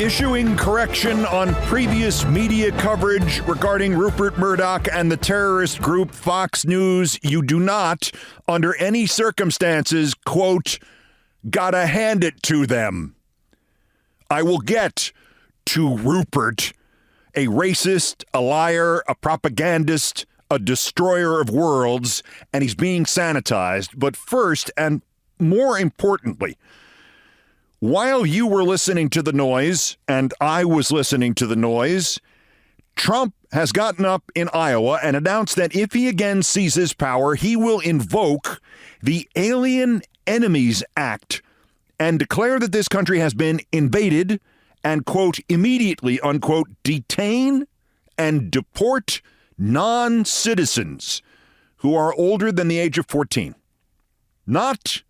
Issuing correction on previous media coverage regarding Rupert Murdoch and the terrorist group Fox News, you do not, under any circumstances, quote, gotta hand it to them. I will get to Rupert, a racist, a liar, a propagandist, a destroyer of worlds, and he's being sanitized. But first, and more importantly, while you were listening to the noise, and I was listening to the noise, Trump has gotten up in Iowa and announced that if he again seizes power, he will invoke the Alien Enemies Act and declare that this country has been invaded and, quote, immediately, unquote, detain and deport non-citizens who are older than the age of 14. Not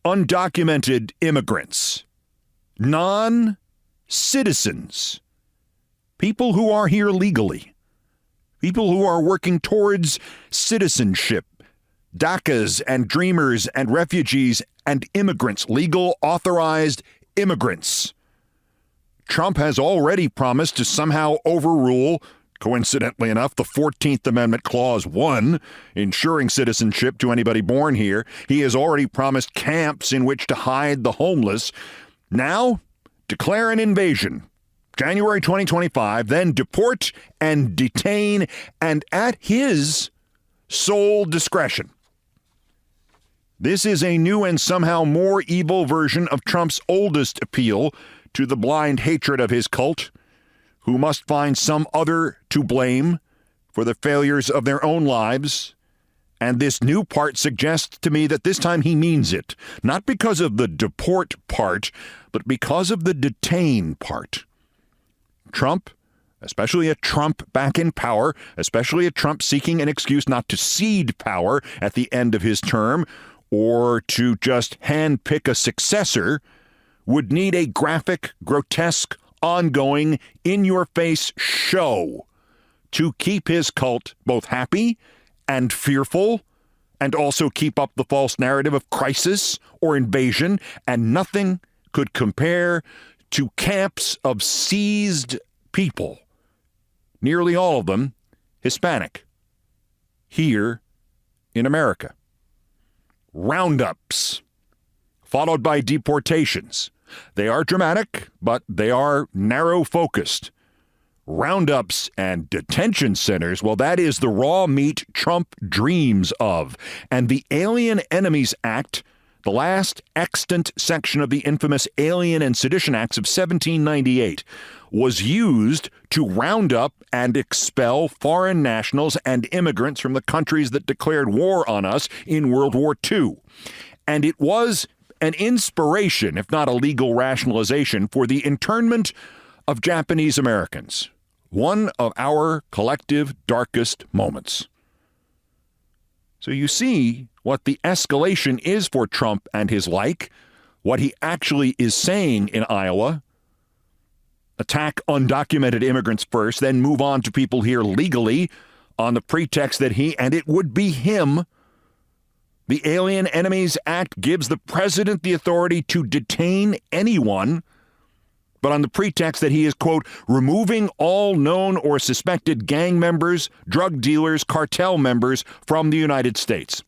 undocumented immigrants, non-citizens, people who are here legally, people who are working towards citizenship, DACAs and dreamers and refugees and immigrants, legal authorized immigrants. Trump has already promised to somehow overrule, coincidentally enough, the 14th Amendment Clause 1, ensuring citizenship to anybody born here. He has already promised camps in which to hide the homeless. Now, declare an invasion. January 2025, then deport and detain, and at his sole discretion. This is a new and somehow more evil version of Trump's oldest appeal to the blind hatred of his cult, who must find some other to blame for the failures of their own lives. And this new part suggests to me that this time he means it, not because of the deport part, but because of the detain part. Trump, especially a Trump back in power, especially a Trump seeking an excuse not to cede power at the end of his term or to just handpick a successor, would need a graphic, grotesque, ongoing, in-your-face show to keep his cult both happy and fearful and also keep up the false narrative of crisis or invasion. And nothing could compare to camps of seized people, nearly all of them Hispanic, here in America. Roundups, followed by deportations. They are dramatic, but they are narrow-focused. Roundups and detention centers, well, that is the raw meat Trump dreams of. And the Alien Enemies Act, the last extant section of the infamous Alien and Sedition Acts of 1798, was used to round up and expel foreign nationals and immigrants from the countries that declared war on us in World War II. And it was an inspiration, if not a legal rationalization, for the internment of Japanese Americans, one of our collective darkest moments. So you see what the escalation is for Trump and his like, what he actually is saying in Iowa. Attack undocumented immigrants first, then move on to people here legally on the pretext that he, and it would be him, the Alien Enemies Act gives the president the authority to detain anyone, but on the pretext that he is, quote, removing all known or suspected gang members, drug dealers, cartel members from the United States.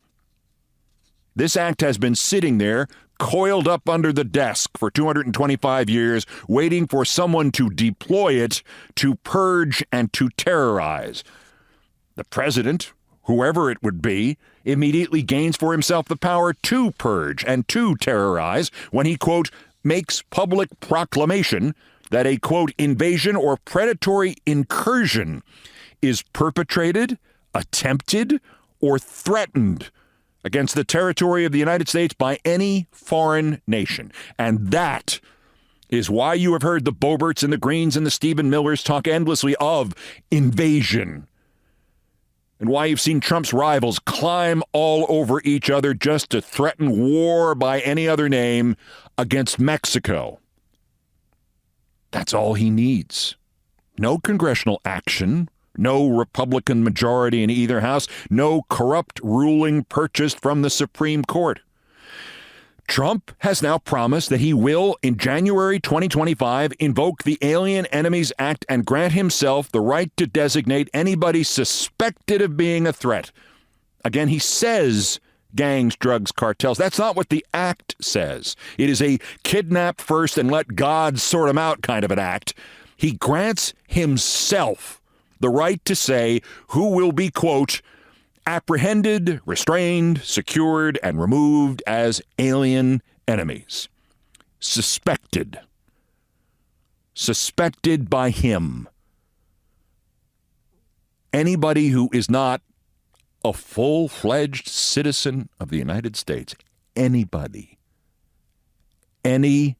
This act has been sitting there, coiled up under the desk for 225 years, waiting for someone to deploy it to purge and to terrorize. The president, whoever it would be, immediately gains for himself the power to purge and to terrorize when he, quote, makes public proclamation that a, quote, invasion or predatory incursion is perpetrated, attempted, or threatened against the territory of the United States by any foreign nation. And that is why you have heard the Boeberts and the Greens and the Stephen Millers talk endlessly of invasion, and why you've seen Trump's rivals climb all over each other just to threaten war by any other name against Mexico. That's all he needs. No congressional action, no Republican majority in either house, no corrupt ruling purchased from the Supreme Court. Trump has now promised that he will, in January 2025, invoke the Alien Enemies Act and grant himself the right to designate anybody suspected of being a threat. Again, he says gangs, drugs, cartels. That's not what the act says. It is a kidnap first and let God sort them out kind of an act. He grants himself the right to say who will be, quote, apprehended, restrained, secured, and removed as alien enemies. Suspected. Suspected by him. Anybody who is not a full-fledged citizen of the United States. Anybody. Anybody.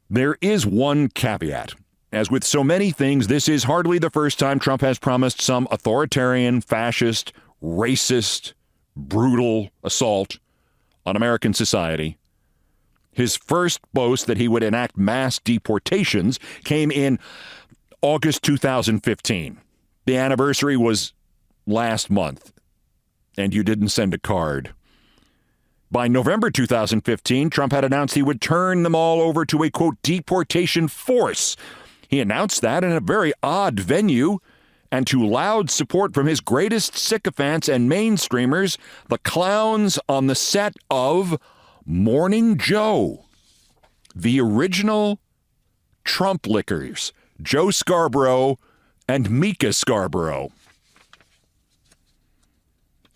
There is one caveat. As with so many things, this is hardly the first time Trump has promised some authoritarian, fascist, racist, brutal assault on American society. His first boast that he would enact mass deportations came in August 2015. The anniversary was last month, and you didn't send a card. By November 2015, Trump had announced he would turn them all over to a, quote, deportation force. He announced that in a very odd venue and to loud support from his greatest sycophants and mainstreamers, the clowns on the set of Morning Joe, the original Trump lickers, Joe Scarborough and Mika Scarborough.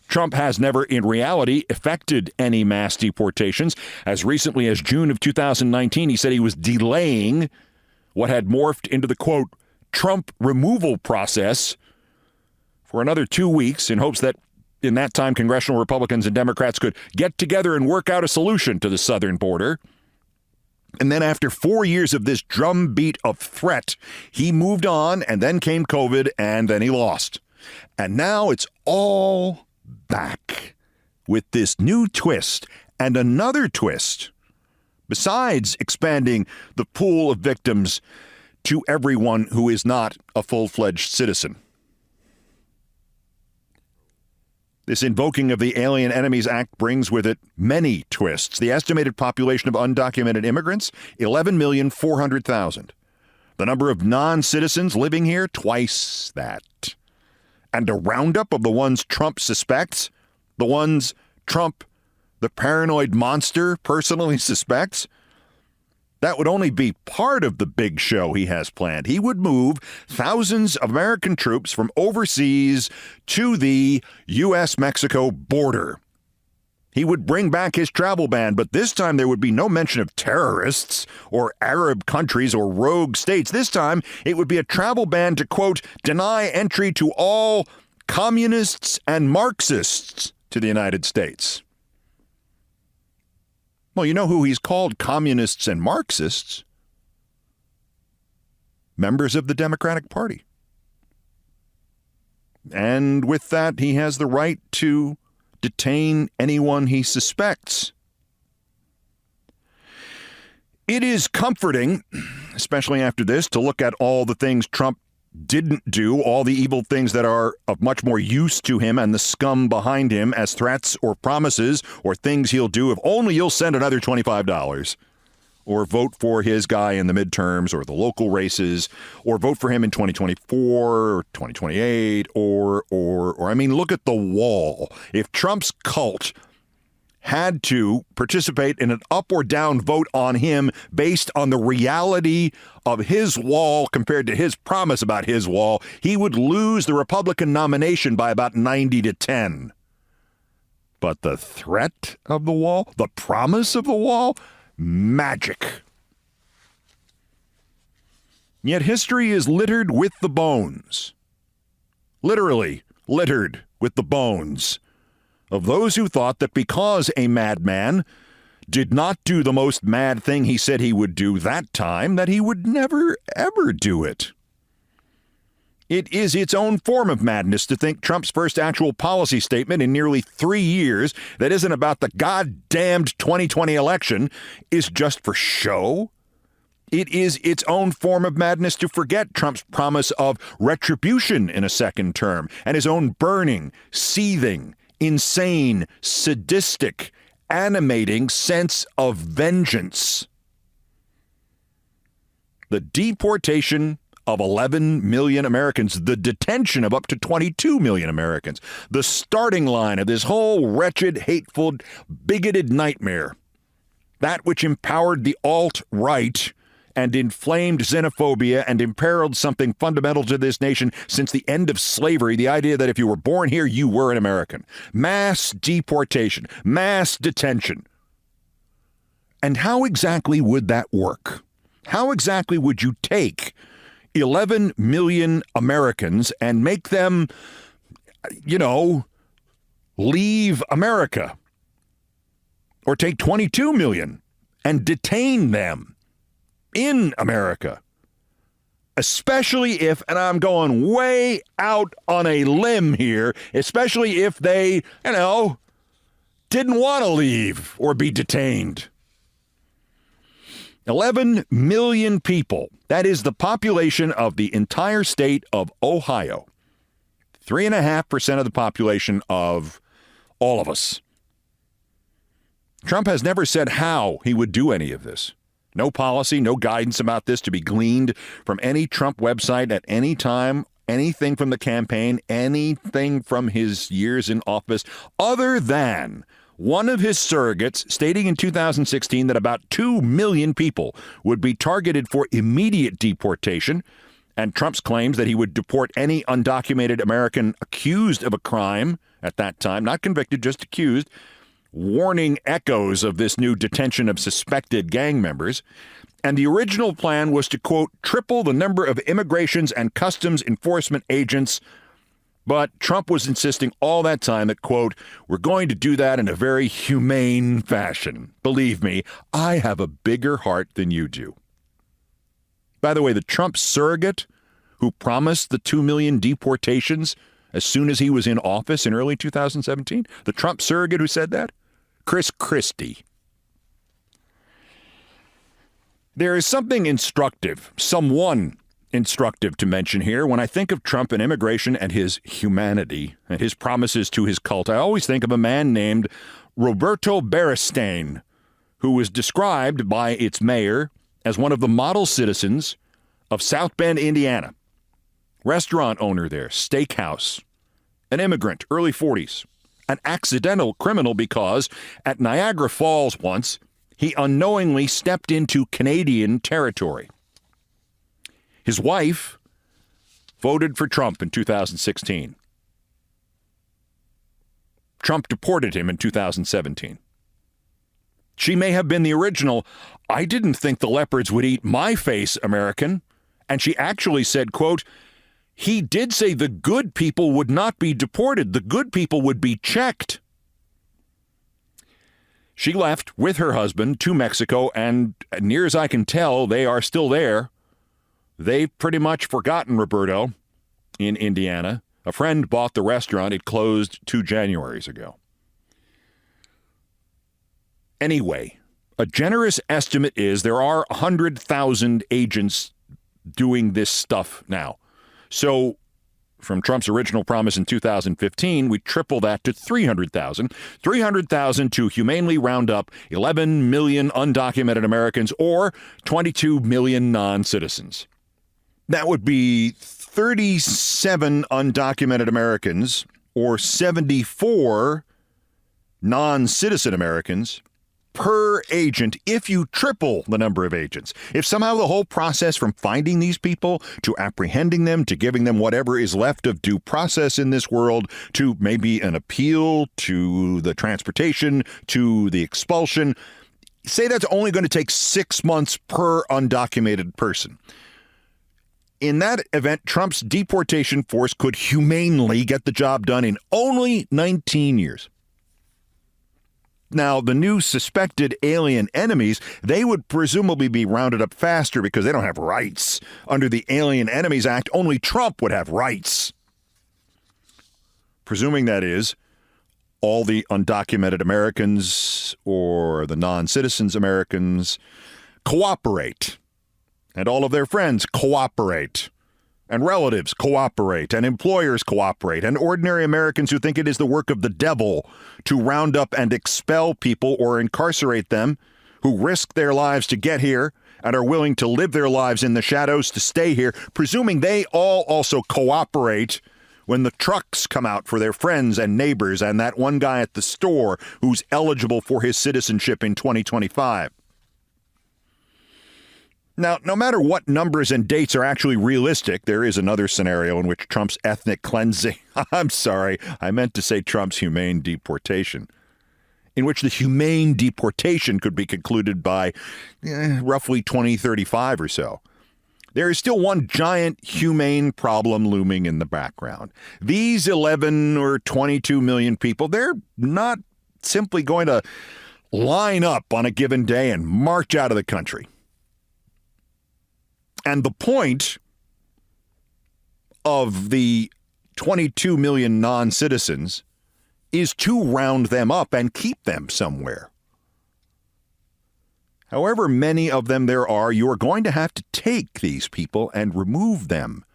Trump has never in reality effected any mass deportations. As recently as June of 2019, he said he was delaying what had morphed into the, quote, Trump removal process for another 2 weeks in hopes that in that time congressional Republicans and Democrats could get together and work out a solution to the southern border. And then after 4 years of this drumbeat of threat, he moved on, and then came COVID, and then he lost. And now it's all back with this new twist and another twist. Besides expanding the pool of victims to everyone who is not a full-fledged citizen. This invoking of the Alien Enemies Act brings with it many twists. The estimated population of undocumented immigrants, 11,400,000. The number of non-citizens living here, twice that. And a roundup of the ones Trump suspects, the ones Trump, the paranoid monster, personally suspects. That would only be part of the big show he has planned. He would move thousands of American troops from overseas to the U.S.-Mexico border. He would bring back his travel ban, but this time there would be no mention of terrorists or Arab countries or rogue states. This time it would be a travel ban to, quote, deny entry to all communists and Marxists to the United States. Well, you know who he's called communists and Marxists? Members of the Democratic Party. And with that, he has the right to detain anyone he suspects. It is comforting, especially after this, to look at all the things Trump didn't do, all the evil things that are of much more use to him and the scum behind him as threats or promises or things he'll do if only you'll send another $25 or vote for his guy in the midterms or the local races or vote for him in 2024 or 2028 or I mean, look at the wall. If Trump's cult had to participate in an up or down vote on him based on the reality of his wall compared to his promise about his wall, he would lose the Republican nomination by about 90-10. But the threat of the wall, the promise of the wall, magic. Yet history is littered with the bones. Literally littered with the bones of those who thought that because a madman did not do the most mad thing he said he would do that time, that he would never, ever do it. It is its own form of madness to think Trump's first actual policy statement in nearly 3 years that isn't about the goddamned 2020 election is just for show. It is its own form of madness to forget Trump's promise of retribution in a second term and his own burning, seething, insane, sadistic, animating sense of vengeance. The deportation of 11 million Americans, the detention of up to 22 million Americans, the starting line of this whole wretched, hateful, bigoted nightmare, that which empowered the alt-right and inflamed xenophobia and imperiled something fundamental to this nation since the end of slavery, the idea that if you were born here, you were an American. Mass deportation, mass detention. And how exactly would that work? How exactly would you take 11 million Americans and make them, leave America? Or take 22 million and detain them in America? Especially if, and I'm going way out on a limb here, especially if they, didn't want to leave or be detained. 11 million people. That is the population of the entire state of Ohio. 3.5% of the population of all of us. Trump has never said how he would do any of this. No policy, no guidance about this to be gleaned from any Trump website at any time, anything from the campaign, anything from his years in office, other than one of his surrogates stating in 2016 that about 2 million people would be targeted for immediate deportation, and Trump's claims that he would deport any undocumented American accused of a crime at that time, not convicted, just accused, warning echoes of this new detention of suspected gang members. And the original plan was to, quote, triple the number of immigrations and customs enforcement agents. But Trump was insisting all that time that, quote, we're going to do that in a very humane fashion. Believe me, I have a bigger heart than you do. By the way, the Trump surrogate who promised the 2 million deportations as soon as he was in office in early 2017, the Trump surrogate who said that, Chris Christie. There is something instructive, someone instructive to mention here. When I think of Trump and immigration and his humanity and his promises to his cult, I always think of a man named Roberto Beristain, who was described by its mayor as one of the model citizens of South Bend, Indiana. Restaurant owner there, steakhouse, an immigrant, early 40s, an accidental criminal because at Niagara Falls once, he unknowingly stepped into Canadian territory. His wife voted for Trump in 2016. Trump deported him in 2017. She may have been the original, I didn't think the leopards would eat my face, American. And she actually said, quote, he did say the good people would not be deported. The good people would be checked. She left with her husband to Mexico, and near as I can tell, they are still there. They've pretty much forgotten Roberto in Indiana. A friend bought the restaurant. It closed 2 Januaries ago. Anyway, a generous estimate is there are 100,000 agents doing this stuff now. So from Trump's original promise in 2015, we triple that to 300,000. 300,000 to humanely round up 11 million undocumented Americans or 22 million non-citizens. That would be 37 undocumented Americans or 74 non-citizen Americans per agent if you triple the number of agents. If somehow the whole process from finding these people to apprehending them to giving them whatever is left of due process in this world to maybe an appeal to the transportation to the expulsion, say that's only going to take 6 months per undocumented person. In that event, Trump's deportation force could humanely get the job done in only 19 years. Now, the new suspected alien enemies, they would presumably be rounded up faster because they don't have rights. Under the Alien Enemies Act, only Trump would have rights. Presuming that is, all the undocumented Americans or the non-citizens Americans cooperate. And all of their friends cooperate. and relatives cooperate, and employers cooperate, and ordinary Americans who think it is the work of the devil to round up and expel people or incarcerate them who risk their lives to get here and are willing to live their lives in the shadows to stay here, presuming they all also cooperate when the trucks come out for their friends and neighbors and that one guy at the store who's eligible for his citizenship in 2025. Now, no matter what numbers and dates are actually realistic, there is another scenario in which Trump's ethnic cleansing, I'm sorry, I meant to say Trump's humane deportation, in which the humane deportation could be concluded by roughly 2035 or so. There is still one giant humane problem looming in the background. These 11 or 22 million people, they're not simply going to line up on a given day and march out of the country. And the point of the 22 million non-citizens is to round them up and keep them somewhere. However many of them there are, you are going to have to take these people and remove them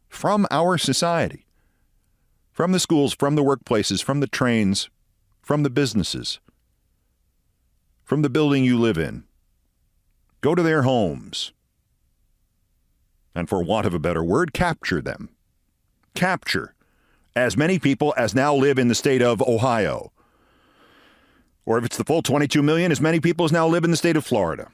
from our society, from the schools, from the workplaces, from the trains, from the businesses, from the building you live in. Go to their homes. And for want of a better word, capture them. Capture as many people as now live in the state of Ohio. Or if it's the full 22 million, as many people as now live in the state of Florida.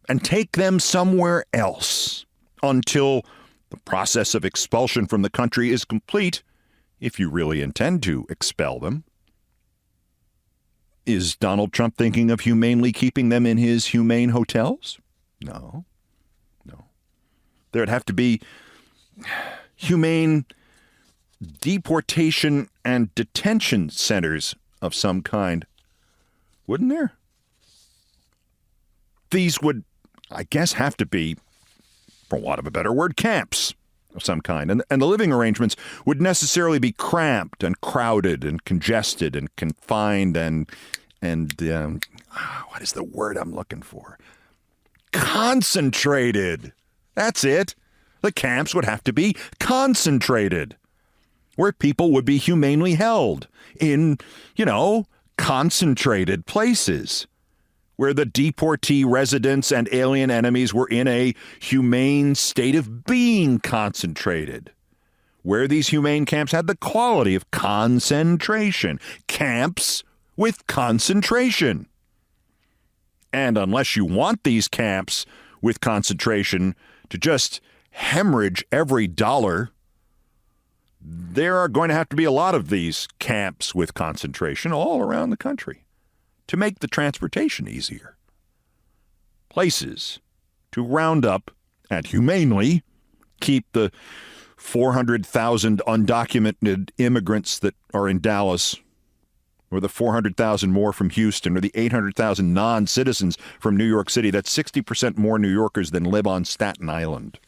And take them somewhere else until the process of expulsion from the country is complete, if you really intend to expel them. Is Donald Trump thinking of humanely keeping them in his humane hotels? No. There'd have to be humane deportation and detention centers of some kind, wouldn't there? These would, I guess, have to be, for want of a better word, camps of some kind. And the living arrangements would necessarily be cramped and crowded and congested and confined and what is the word I'm looking for? Concentrated. That's it. The camps would have to be concentrated, where people would be humanely held in, concentrated places, where the deportee residents and alien enemies were in a humane state of being concentrated, where these humane camps had the quality of concentration, camps with concentration. And unless you want these camps with concentration to just hemorrhage every dollar, there are going to have to be a lot of these camps with concentration all around the country to make the transportation easier. Places to round up and humanely keep the 400,000 undocumented immigrants that are in Dallas, or the 400,000 more from Houston, or the 800,000 non-citizens from New York City. That's 60% more New Yorkers than live on Staten Island.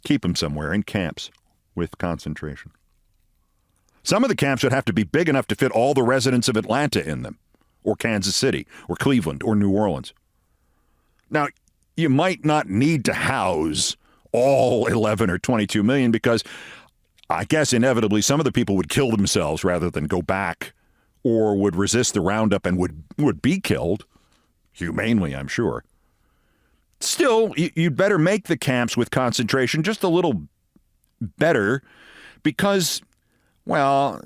Keep them somewhere in camps with concentration. Some of the camps would have to be big enough to fit all the residents of Atlanta in them, or Kansas City, or Cleveland, or New Orleans. Now, you might not need to house all 11 or 22 million because I guess inevitably some of the people would kill themselves rather than go back, or would resist the roundup and would be killed, humanely, I'm sure. Still, you'd better make the camps with concentration just a little better because, well,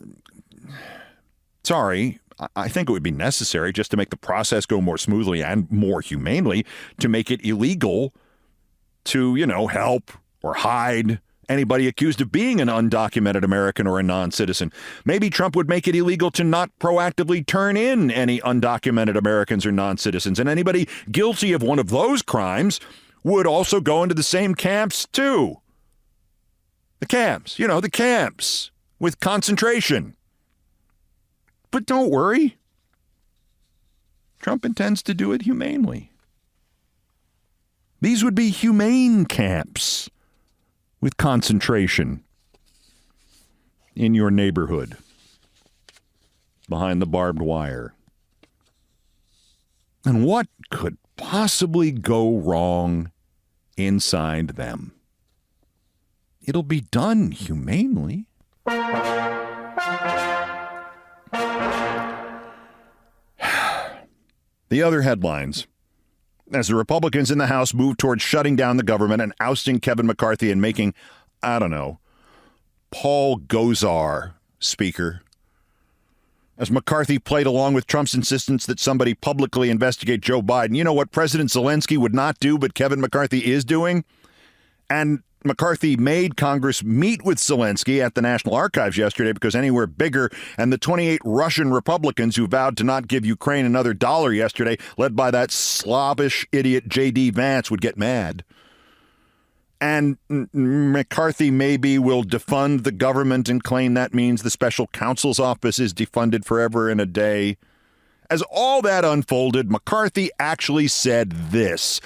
sorry, I think it would be necessary just to make the process go more smoothly and more humanely to make it illegal to, help or hide anybody accused of being an undocumented American or a non-citizen. Maybe Trump would make it illegal to not proactively turn in any undocumented Americans or non-citizens, and anybody guilty of one of those crimes would also go into the same camps too. The camps, the camps with concentration. But don't worry. Trump intends to do it humanely. These would be humane camps with concentration in your neighborhood, behind the barbed wire. And what could possibly go wrong inside them. It'll be done humanely. The other headlines. As the Republicans in the House move towards shutting down the government and ousting Kevin McCarthy and making, Paul Gosar Speaker. As McCarthy played along with Trump's insistence that somebody publicly investigate Joe Biden. You know what President Zelensky would not do, but Kevin McCarthy is doing? And McCarthy made Congress meet with Zelensky at the National Archives yesterday because anywhere bigger, and the 28 Russian Republicans who vowed to not give Ukraine another dollar yesterday, led by that Slavish idiot J.D. Vance, would get mad. And McCarthy maybe will defund the government and claim that means the special counsel's office is defunded forever in a day. As all that unfolded, McCarthy actually said this.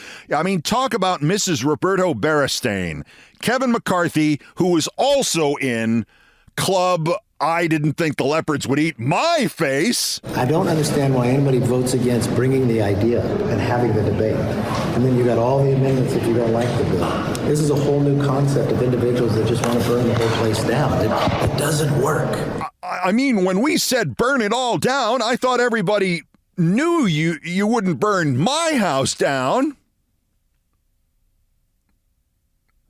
Talk about Mrs. Roberto Beristain. Kevin McCarthy, who was also in Club I Didn't Think the Leopards Would Eat My Face. I don't understand why anybody votes against bringing the idea and having the debate. And then you got all the amendments if you don't like the bill. This is a whole new concept of individuals that just want to burn the whole place down. It doesn't work. When we said burn it all down, I thought everybody knew you wouldn't burn my house down.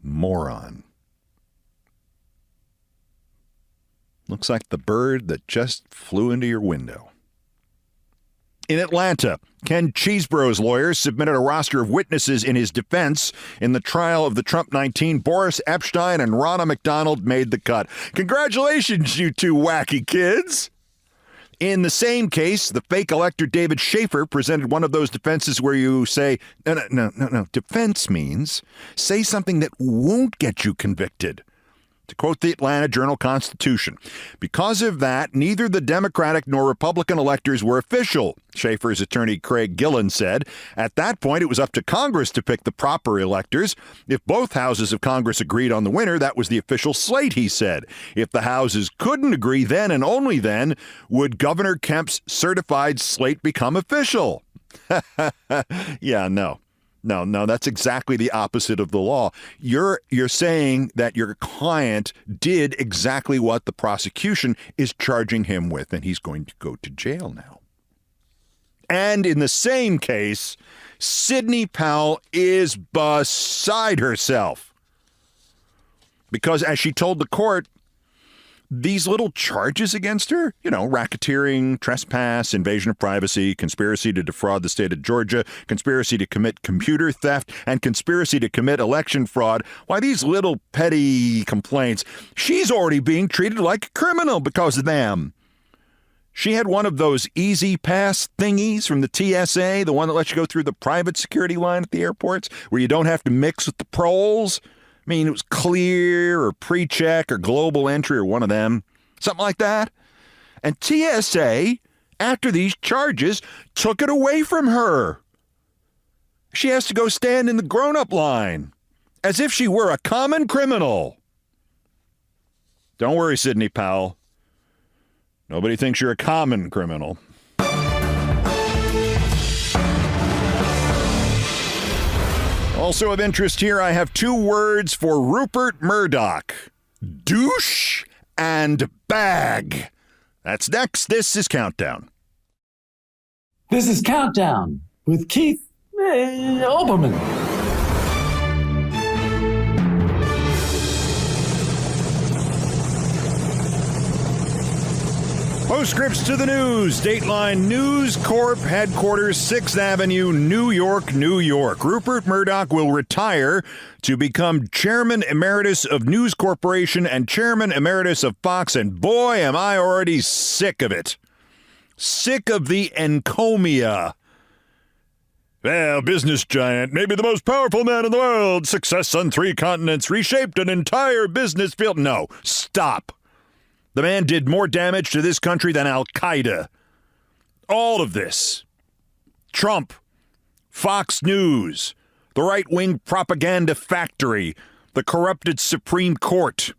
Moron. Looks like the bird that just flew into your window. In Atlanta, Ken Cheeseborough's lawyers submitted a roster of witnesses in his defense in the trial of the Trump 19. Boris Epshteyn and Ronna McDonald made the cut. Congratulations, you two wacky kids. In the same case, the fake elector David Schaefer presented one of those defenses where you say, no. Defense means say something that won't get you convicted. To quote the Atlanta Journal-Constitution, because of that, neither the Democratic nor Republican electors were official, Schaefer's attorney Craig Gillen said. At that point, it was up to Congress to pick the proper electors. If both houses of Congress agreed on the winner, that was the official slate, he said. If the houses couldn't agree, then and only then would Governor Kemp's certified slate become official. Yeah, no. No, that's exactly the opposite of the law. You're saying that your client did exactly what the prosecution is charging him with, and he's going to go to jail now. And in the same case, Sidney Powell is beside herself. Because as she told the court, these little charges against her, racketeering, trespass, invasion of privacy, conspiracy to defraud the state of Georgia, conspiracy to commit computer theft, and conspiracy to commit election fraud. Why, these little petty complaints, she's already being treated like a criminal because of them. She had one of those easy pass thingies from the TSA, the one that lets you go through the private security line at the airports, where you don't have to mix with the proles. It was Clear or PreCheck or Global Entry or one of them, something like that. And TSA, after these charges, took it away from her. She has to go stand in the grown-up line, as if she were a common criminal. Don't worry, Sidney Powell. Nobody thinks you're a common criminal. Also of interest here, I have two words for Rupert Murdoch. Douche and bag. That's next. This is Countdown. This is Countdown with Keith Olbermann. Postscripts to the news. Dateline News Corp headquarters, 6th Avenue, New York, New York. Rupert Murdoch will retire to become Chairman Emeritus of News Corporation and Chairman Emeritus of Fox. And boy, am I already sick of it. Sick of the encomia. Well, business giant, maybe the most powerful man in the world, success on 3 continents, reshaped an entire business field. No, stop. The man did more damage to this country than Al-Qaeda. All of this. Trump, Fox News, the right-wing propaganda factory, the corrupted Supreme Court,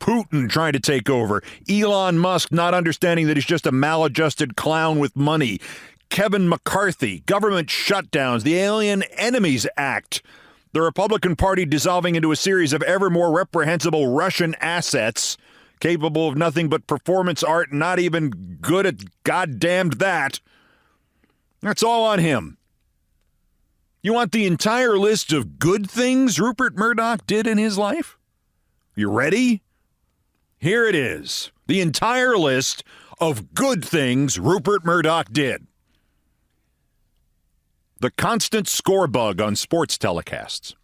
Putin trying to take over, Elon Musk not understanding that he's just a maladjusted clown with money, Kevin McCarthy, government shutdowns, the Alien Enemies Act, The Republican Party dissolving into a series of ever more reprehensible Russian assets capable of nothing but performance art, not even good at goddamned that. That's all on him. You want the entire list of good things Rupert Murdoch did in his life? You ready? Here it is. The entire list of good things Rupert Murdoch did. The constant score bug on sports telecasts.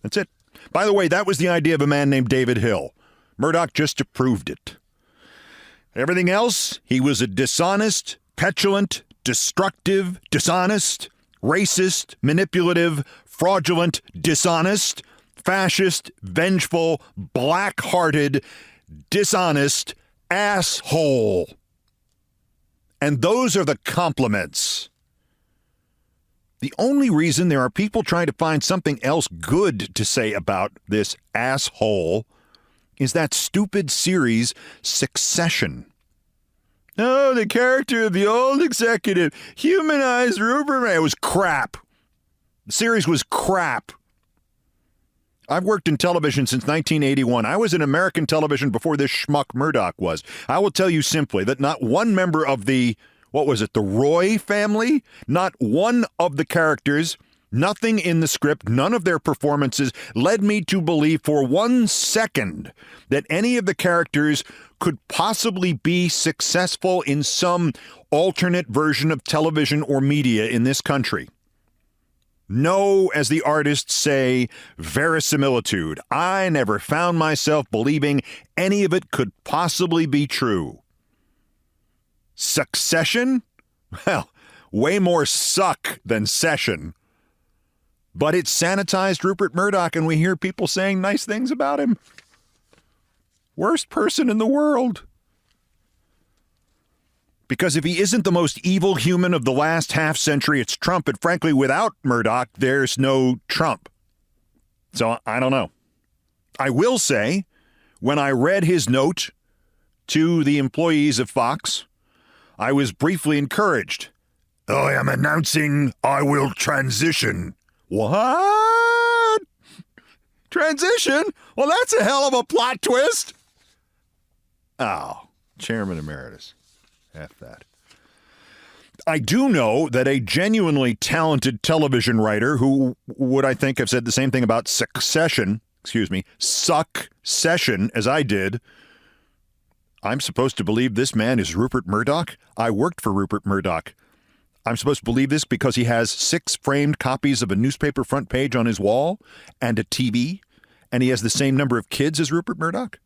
That's it. By the way, that was the idea of a man named David Hill. Murdoch just approved it. Everything else, he was a dishonest, petulant, destructive, dishonest, racist, manipulative, fraudulent, dishonest, fascist, vengeful, black-hearted, dishonest asshole. And those are the compliments. The only reason there are people trying to find something else good to say about this asshole is that stupid series, Succession. Oh, the character of the old executive humanized Rupert. It was crap. The series was crap. I've worked in television since 1981. I was in American television before this schmuck Murdoch was. I will tell you simply that not one member of the, the Roy family, not one of the characters, nothing in the script, none of their performances led me to believe for 1 second that any of the characters could possibly be successful in some alternate version of television or media in this country. No, as the artists say, verisimilitude. I never found myself believing any of it could possibly be true. Succession? Well, way more suck than session. But it sanitized Rupert Murdoch, and we hear people saying nice things about him. Worst person in the world. Because if he isn't the most evil human of the last half century, it's Trump. And frankly, without Murdoch, there's no Trump. So I don't know. I will say, when I read his note to the employees of Fox, I was briefly encouraged. I am announcing I will transition. What? Transition? Well, that's a hell of a plot twist. Oh, Chairman Emeritus. F that. I do know that a genuinely talented television writer who would, I think, have said the same thing about Succession, Succession, as I did. I'm supposed to believe this man is Rupert Murdoch? I worked for Rupert Murdoch. I'm supposed to believe this because he has 6 framed copies of a newspaper front page on his wall and a TV, and he has the same number of kids as Rupert Murdoch?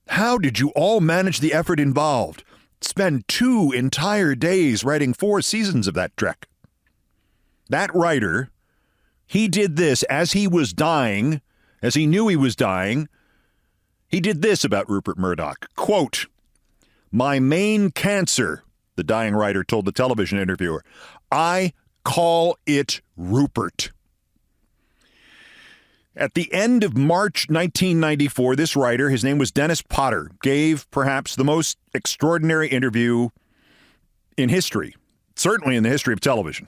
How did you all manage the effort involved? Spend 2 entire days writing 4 seasons of that trek. That writer, he did this as he was dying, as he knew he was dying. He did this about Rupert Murdoch. Quote, "My main cancer," the dying writer told the television interviewer, "I call it Rupert." At the end of March 1994, this writer, his name was Dennis Potter, gave perhaps the most extraordinary interview in history, certainly in the history of television.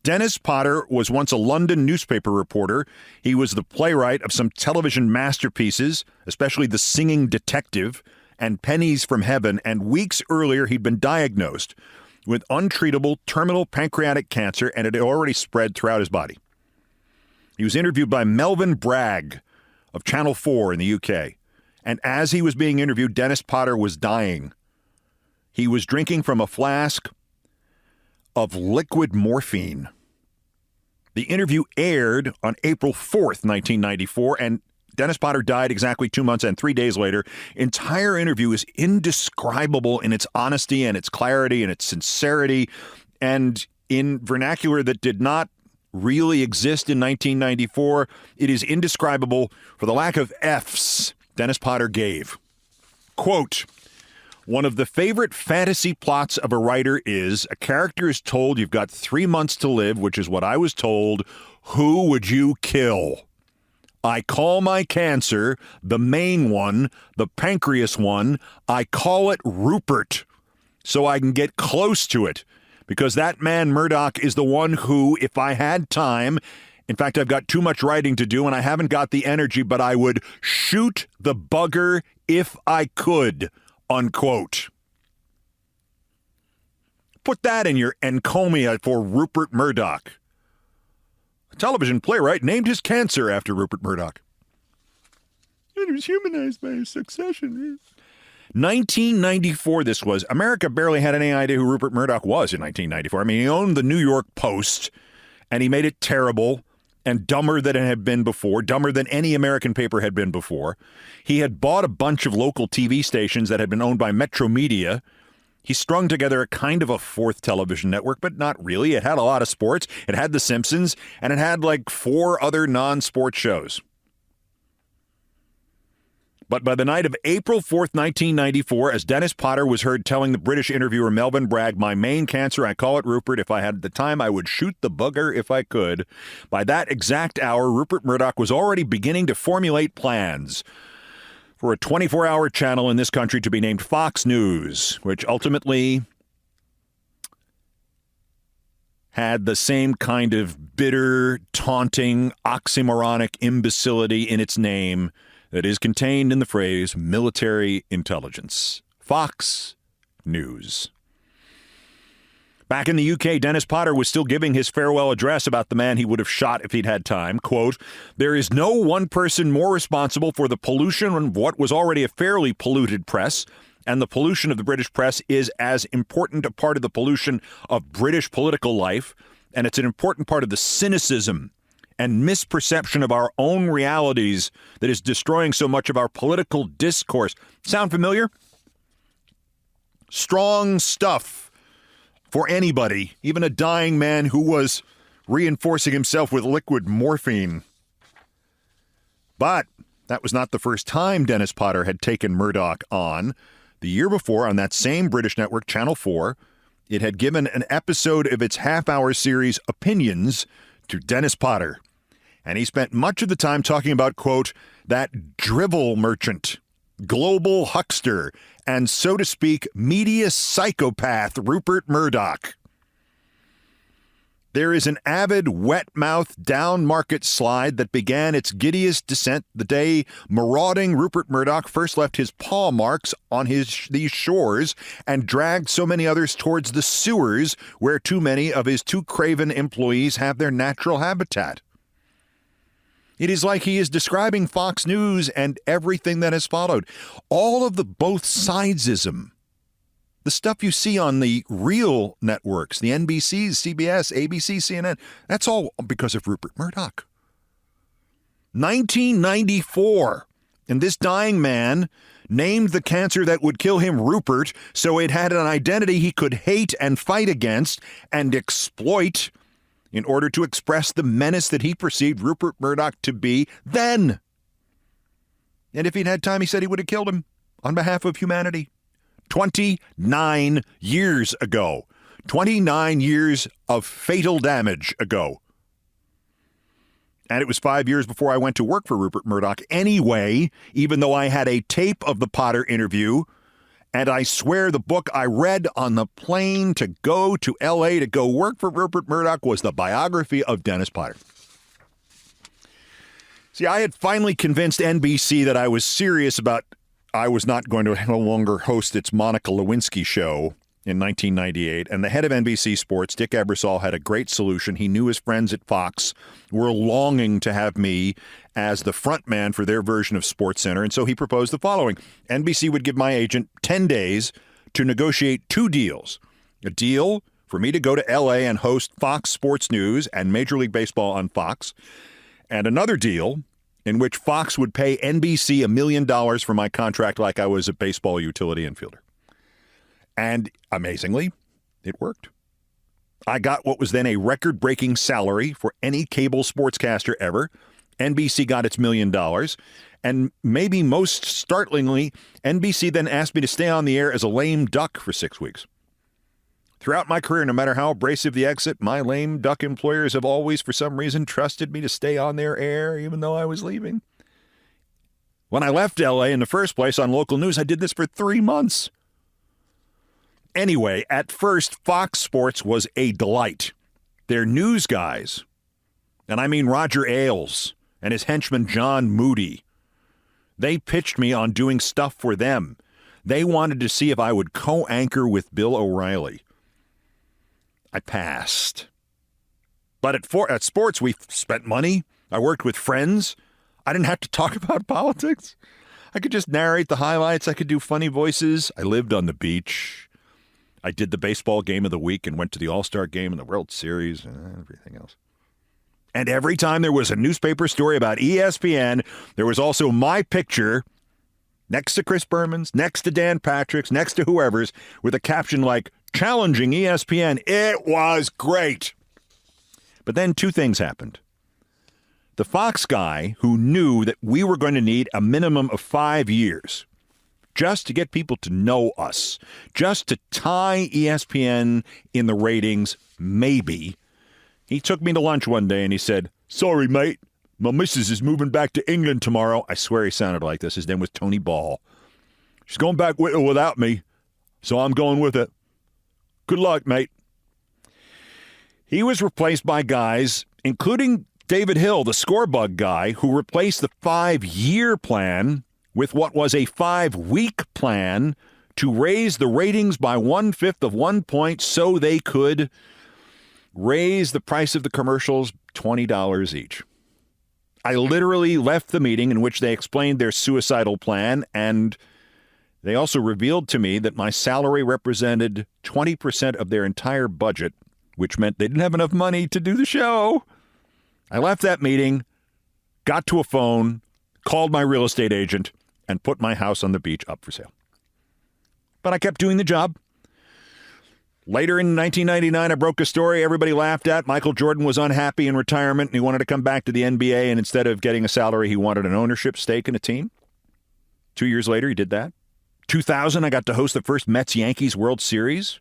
Dennis Potter was once a London newspaper reporter. He was the playwright of some television masterpieces, especially The Singing Detective and Pennies from Heaven, and weeks earlier he'd been diagnosed with untreatable terminal pancreatic cancer, and it had already spread throughout his body. He was interviewed by Melvyn Bragg of Channel 4 in the UK. And as he was being interviewed, Dennis Potter was dying. He was drinking from a flask of liquid morphine. The interview aired on April 4th, 1994, and Dennis Potter died exactly 2 months and 3 days later. Entire interview is indescribable in its honesty and its clarity and its sincerity, and in vernacular that did not really exist in 1994. It is indescribable for the lack of F's Dennis Potter gave. Quote, "One of the favorite fantasy plots of a writer is a character is told you've got 3 months to live, which is what I was told. Who would you kill? I call my cancer, the main one, the pancreas one, I call it Rupert so I can get close to it. Because that man Murdoch is the one who, if I had time, in fact, I've got too much writing to do and I haven't got the energy, but I would shoot the bugger if I could, unquote. Put that in your encomia for Rupert Murdoch. A television playwright named his cancer after Rupert Murdoch. And he was humanized by his succession. 1994 this was. America barely had any idea who Rupert Murdoch was in 1994. I mean, he owned the New York Post, and he made it terrible and dumber than it had been before, dumber than any American paper had been before. He had bought a bunch of local TV stations that had been owned by Metro Media. He strung together a kind of a fourth television network, but not really. It had a lot of sports. It had The Simpsons, and it had like 4 other non-sports shows. But by the night of April 4th, 1994, as Dennis Potter was heard telling the British interviewer Melvin Bragg, "My main cancer, I call it Rupert. If I had the time, I would shoot the bugger if I could." By that exact hour, Rupert Murdoch was already beginning to formulate plans for a 24-hour channel in this country to be named Fox News, which ultimately had the same kind of bitter, taunting, oxymoronic imbecility in its name that is contained in the phrase military intelligence. Fox News. Back in the UK, Dennis Potter was still giving his farewell address about the man he would have shot if he'd had time. Quote, "There is no one person more responsible for the pollution of what was already a fairly polluted press, and the pollution of the British press is as important a part of the pollution of British political life, and it's an important part of the cynicism and misperception of our own realities that is destroying so much of our political discourse." Sound familiar? Strong stuff for anybody, even a dying man who was reinforcing himself with liquid morphine. But that was not the first time Dennis Potter had taken Murdoch on. The year before, on that same British network, Channel 4, it had given an episode of its half-hour series, Opinions, to Dennis Potter. And he spent much of the time talking about, quote, that drivel merchant, global huckster, and, so to speak, media psychopath Rupert Murdoch. There is an avid, wet-mouthed, down-market slide that began its giddiest descent the day marauding Rupert Murdoch first left his paw marks on these shores and dragged so many others towards the sewers where too many of his too craven employees have their natural habitat. It is like he is describing Fox News and everything that has followed. All of the both sidesism, the stuff you see on the real networks, the NBCs, CBS, ABC, CNN, that's all because of Rupert Murdoch. 1994, and this dying man named the cancer that would kill him Rupert, so it had an identity he could hate and fight against and exploit in order to express the menace that he perceived Rupert Murdoch to be then. And if he'd had time, he said he would have killed him on behalf of humanity. 29 years ago. 29 years of fatal damage ago. And it was 5 years before I went to work for Rupert Murdoch anyway, even though I had a tape of the Potter interview. And I swear the book I read on the plane to go to L.A. to go work for Rupert Murdoch was the biography of Dennis Potter. See, I had finally convinced NBC that I was serious about I was not going to no longer host its Monica Lewinsky show in 1998. And the head of NBC Sports, Dick Ebersol, had a great solution. He knew his friends at Fox were longing to have me as the front man for their version of SportsCenter. And so he proposed the following. NBC would give my agent 10 days to negotiate 2 deals. A deal for me to go to L.A. and host Fox Sports News and Major League Baseball on Fox. And another deal in which Fox would pay NBC $1 million for my contract like I was a baseball utility infielder. And amazingly, it worked. I got what was then a record-breaking salary for any cable sportscaster ever. NBC got its $1 million. And maybe most startlingly, NBC then asked me to stay on the air as a lame duck for 6 weeks. Throughout my career, no matter how abrasive the exit, my lame duck employers have always, for some reason, trusted me to stay on their air even though I was leaving. When I left L.A. in the first place on local news, I did this for 3 months. Anyway, at first, Fox Sports was a delight. Their news guys, and I mean Roger Ailes and his henchman John Moody, they pitched me on doing stuff for them. They wanted to see if I would co-anchor with Bill O'Reilly. I passed. But at sports, we spent money. I worked with friends. I didn't have to talk about politics. I could just narrate the highlights. I could do funny voices. I lived on the beach. I did the baseball game of the week and went to the All-Star game and the World Series and everything else. And every time there was a newspaper story about ESPN, there was also my picture next to Chris Berman's, next to Dan Patrick's, next to whoever's, with a caption like, challenging ESPN. It was great. But then two things happened. The Fox guy who knew that we were going to need a minimum of 5 years just to get people to know us, just to tie ESPN in the ratings, maybe. He took me to lunch one day and he said, sorry, mate, my missus is moving back to England tomorrow. I swear he sounded like this. His name was Tony Ball. She's going back with or without me, so I'm going with it. Good luck, mate. He was replaced by guys, including David Hill, the scorebug guy, who replaced the 5-year plan with what was a 5-week plan to raise the ratings by 1/5 of 1 point so they could raise the price of the commercials $20 each. I literally left the meeting in which they explained their suicidal plan, and they also revealed to me that my salary represented 20% of their entire budget, which meant they didn't have enough money to do the show. I left that meeting, got to a phone, called my real estate agent, and put my house on the beach up for sale. But I kept doing the job. Later in 1999, I broke a story everybody laughed at. Michael Jordan was unhappy in retirement, and he wanted to come back to the NBA, and instead of getting a salary, he wanted an ownership stake in a team. 2 years later, he did that. 2000, I got to host the first Mets-Yankees World Series.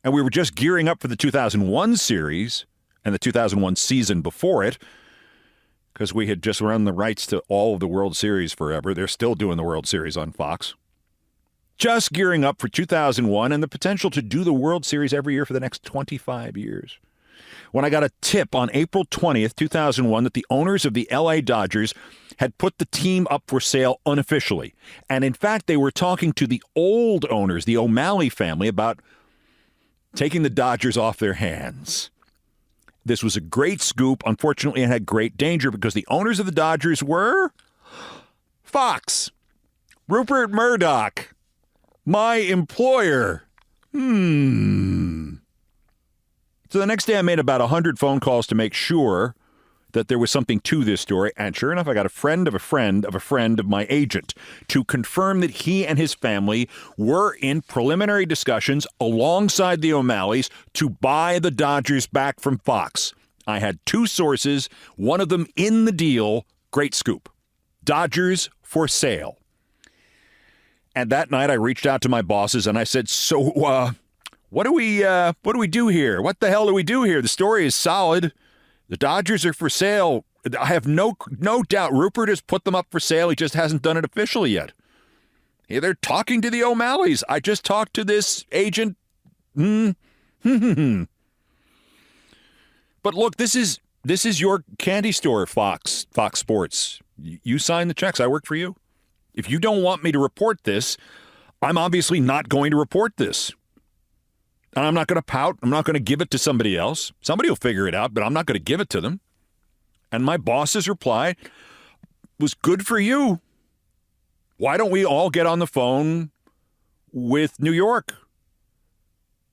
And we were just gearing up for the 2001 series and the 2001 season before it, because we had just run the rights to all of the World Series forever. They're still doing the World Series on Fox. Just gearing up for 2001 and the potential to do the World Series every year for the next 25 years. When I got a tip on April 20th, 2001, that the owners of the LA Dodgers had put the team up for sale unofficially. And in fact, they were talking to the old owners, the O'Malley family, about taking the Dodgers off their hands. This was a great scoop. Unfortunately, it had great danger because the owners of the Dodgers were Fox, Rupert Murdoch, my employer. So the next day I made about 100 phone calls to make sure that there was something to this story. And sure enough, I got a friend of a friend of a friend of my agent to confirm that he and his family were in preliminary discussions alongside the O'Malleys to buy the Dodgers back from Fox. I had two sources, one of them in the deal. Great scoop. Dodgers for sale. And that night I reached out to my bosses and I said, so what do we do here? What the hell do we do here? The story is solid. The Dodgers are for sale. I have no doubt Rupert has put them up for sale. He just hasn't done it officially yet. Yeah, they're talking to the O'Malleys. I just talked to this agent. But look, this is your candy store, Fox Sports. You sign the checks. I work for you. If you don't want me to report this, I'm obviously not going to report this. And I'm not going to pout. I'm not going to give it to somebody else. Somebody will figure it out, but I'm not going to give it to them. And my boss's reply was, good for you. Why don't we all get on the phone with New York?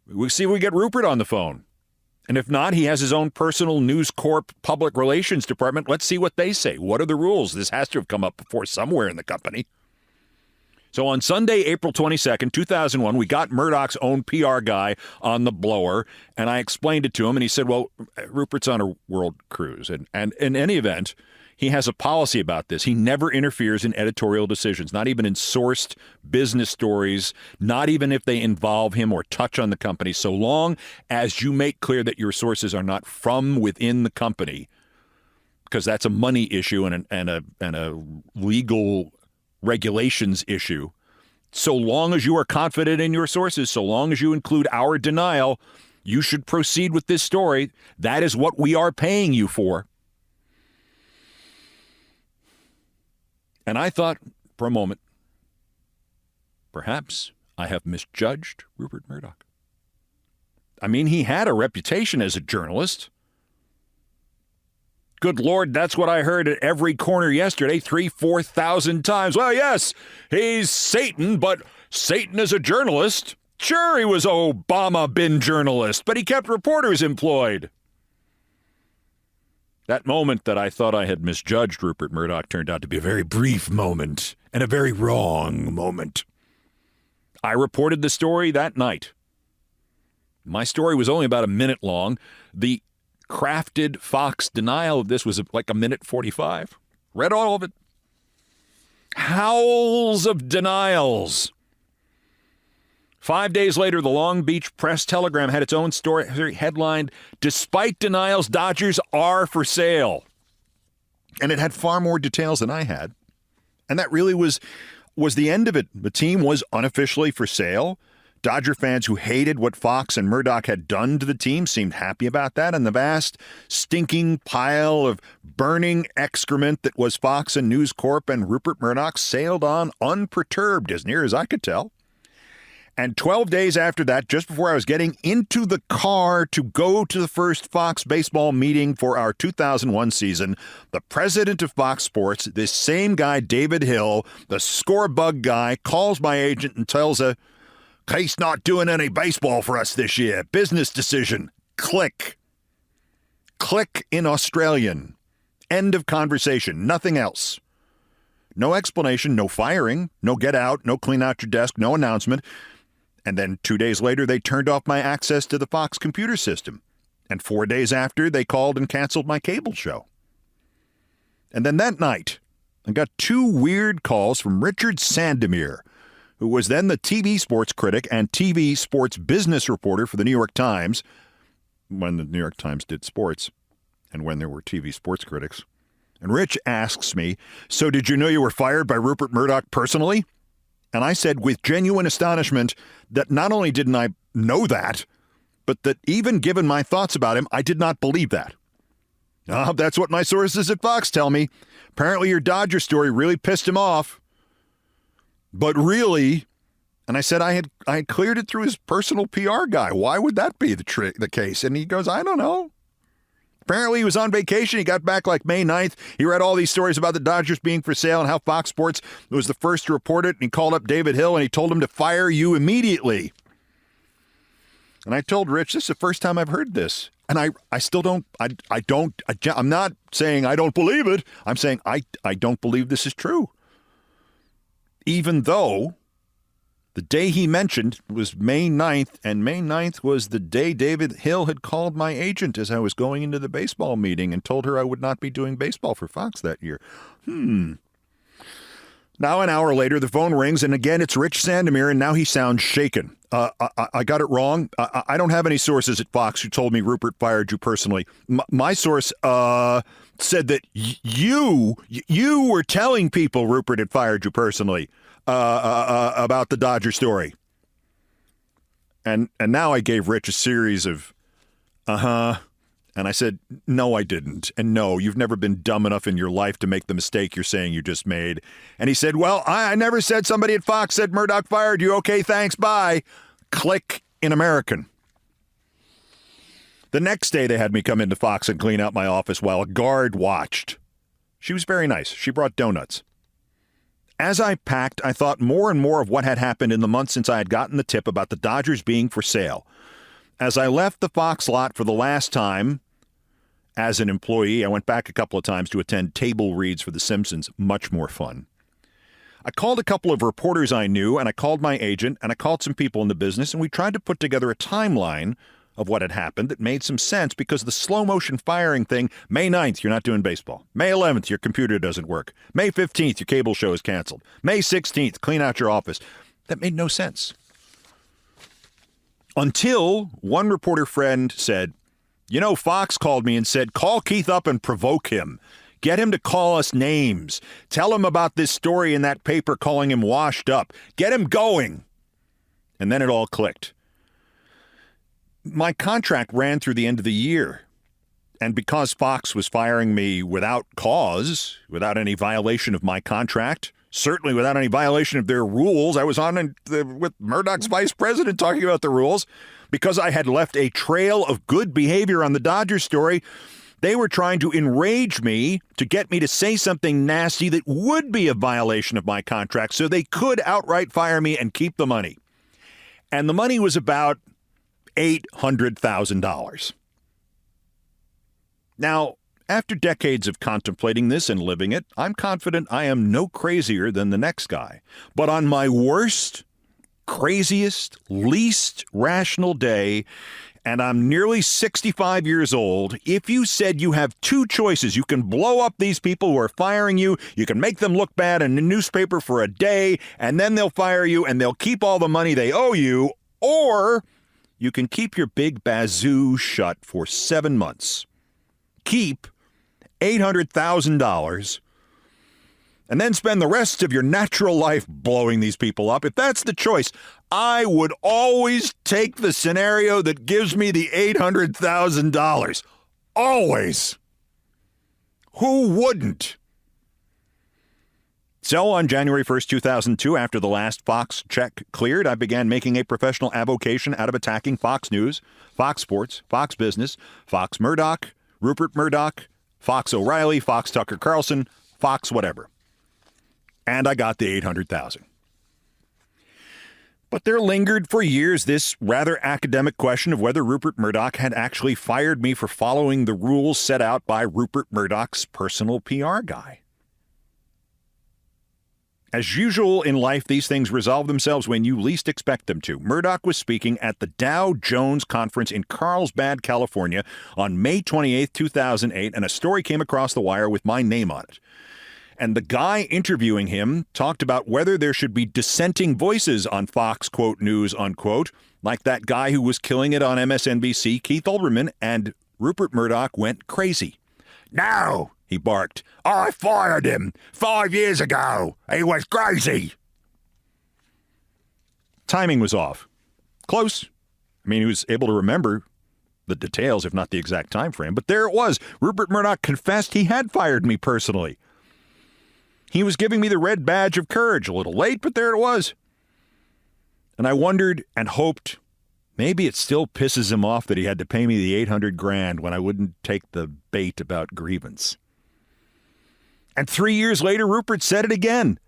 We'll see if we get Rupert on the phone. And if not, he has his own personal News Corp public relations department. Let's see what they say. What are the rules? This has to have come up before somewhere in the company. So on Sunday, April 22nd, 2001, we got Murdoch's own PR guy on the blower, and I explained it to him, and he said, well, Rupert's on a world cruise, and in any event, he has a policy about this. He never interferes in editorial decisions, not even in sourced business stories, not even if they involve him or touch on the company, so long as you make clear that your sources are not from within the company, because that's a money issue and a legal regulations issue. So long as you are confident in your sources, so long as you include our denial, you should proceed with this story. That is what we are paying you for. And I thought for a moment, perhaps I have misjudged Rupert Murdoch. I mean, he had a reputation as a journalist. Good Lord, that's what I heard at every corner yesterday, 4,000 times. Well, yes, he's Satan, but Satan is a journalist. Sure, he was Obama bin journalist, but he kept reporters employed. That moment that I thought I had misjudged Rupert Murdoch turned out to be a very brief moment and a very wrong moment. I reported the story that night. My story was only about a minute long. The crafted Fox denial of this was like a minute 45. Read all of it. Howls of denials. 5 days later, the Long Beach Press-Telegram had its own story headlined, "Despite Denials, Dodgers Are for Sale." And it had far more details than I had. And that really was the end of it. The team was unofficially for sale. Dodger fans who hated what Fox and Murdoch had done to the team seemed happy about that, and the vast, stinking pile of burning excrement that was Fox and News Corp and Rupert Murdoch sailed on unperturbed, as near as I could tell. And 12 days after that, just before I was getting into the car to go to the first Fox baseball meeting for our 2001 season, the president of Fox Sports, this same guy, David Hill, the score bug guy, calls my agent and tells her, "Case not doing any baseball for us this year. Business decision. Click. Click in Australian. End of conversation. Nothing else. No explanation, no firing, no get out, no clean out your desk, no announcement." And then 2 days later, they turned off my access to the Fox computer system. And 4 days after, they called and canceled my cable show. And then that night, I got 2 weird calls from Richard Sandomir, who was then the TV sports critic and TV sports business reporter for the New York Times, when the New York Times did sports and when there were TV sports critics. And Rich asks me, "So did you know you were fired by Rupert Murdoch personally?" And I said with genuine astonishment that not only didn't I know that, but that even given my thoughts about him, I did not believe that. That's what my sources at Fox tell me. Apparently your Dodger story really pissed him off. But really, and I said I had cleared it through his personal PR guy. Why would that be the case? And he goes, "I don't know. Apparently he was on vacation. He got back like May 9th. He read all these stories about the Dodgers being for sale and how Fox Sports was the first to report it. And he called up David Hill and he told him to fire you immediately." And I told Rich, this is the first time I've heard this. And I still don't, I'm not saying I don't believe it. I'm saying I don't believe this is true. Even though the day he mentioned was May 9th, and May 9th was the day David Hill had called my agent as I was going into the baseball meeting and told her I would not be doing baseball for Fox that year. Now, an hour later, the phone rings, and again, it's Rich Sandomir, and now he sounds shaken. I got it wrong. I don't have any sources at Fox who told me Rupert fired you personally. My source said that you were telling people Rupert had fired you personally about the Dodger story. And now I gave Rich a series of and I said, "No, I didn't. And no, you've never been dumb enough in your life to make the mistake you're saying you just made." And he said, "Well, I never said somebody at Fox said Murdoch fired you. Okay, thanks, bye." Click in American. The next day, they had me come into Fox and clean out my office while a guard watched. She was very nice. She brought donuts. As I packed, I thought more and more of what had happened in the months since I had gotten the tip about the Dodgers being for sale. As I left the Fox lot for the last time, as an employee, I went back a couple of times to attend table reads for The Simpsons. Much more fun. I called a couple of reporters I knew, and I called my agent, and I called some people in the business, and we tried to put together a timeline of what had happened that made some sense, because the slow motion firing thing, May 9th, you're not doing baseball. May 11th, your computer doesn't work. May 15th, your cable show is canceled. May 16th, clean out your office. That made no sense. Until one reporter friend said, "You know, Fox called me and said, call Keith up and provoke him. Get him to call us names. Tell him about this story in that paper calling him washed up. Get him going. And then it all clicked. My contract ran through the end of the year. And because Fox was firing me without cause, without any violation of my contract, certainly without any violation of their rules, I was on with Murdoch's vice president talking about the rules, because I had left a trail of good behavior on the Dodgers story. They were trying to enrage me to get me to say something nasty that would be a violation of my contract so they could outright fire me and keep the money. And the money was about $800,000. Now, after decades of contemplating this and living it, I'm confident I am no crazier than the next guy. But on my worst, craziest, least rational day, and I'm nearly 65 years old, if you said you have two choices, you can blow up these people who are firing you, you can make them look bad in the newspaper for a day, and then they'll fire you and they'll keep all the money they owe you, or you can keep your big bazoo shut for 7 months. Keep $800,000 and then spend the rest of your natural life blowing these people up. If that's the choice, I would always take the scenario that gives me the $800,000. Always. Who wouldn't? So on January 1st, 2002, after the last Fox check cleared, I began making a professional avocation out of attacking Fox News, Fox Sports, Fox Business, Fox Murdoch, Rupert Murdoch, Fox O'Reilly, Fox Tucker Carlson, Fox whatever. And I got the $800,000. But there lingered for years this rather academic question of whether Rupert Murdoch had actually fired me for following the rules set out by Rupert Murdoch's personal PR guy. As usual in life, these things resolve themselves when you least expect them to. Murdoch was speaking at the Dow Jones Conference in Carlsbad, California on May 28, 2008, and a story came across the wire with my name on it. And the guy interviewing him talked about whether there should be dissenting voices on Fox, quote, news, unquote, like that guy who was killing it on MSNBC, Keith Olbermann, and Rupert Murdoch went crazy. "No!" he barked. "I fired him 5 years ago. He was crazy." Timing was off. Close. I mean, he was able to remember the details, if not the exact time frame. But there it was. Rupert Murdoch confessed he had fired me personally. He was giving me the red badge of courage. A little late, but there it was. And I wondered and hoped maybe it still pisses him off that he had to pay me the $800,000 when I wouldn't take the bait about grievance. And 3 years later, Rupert said it again.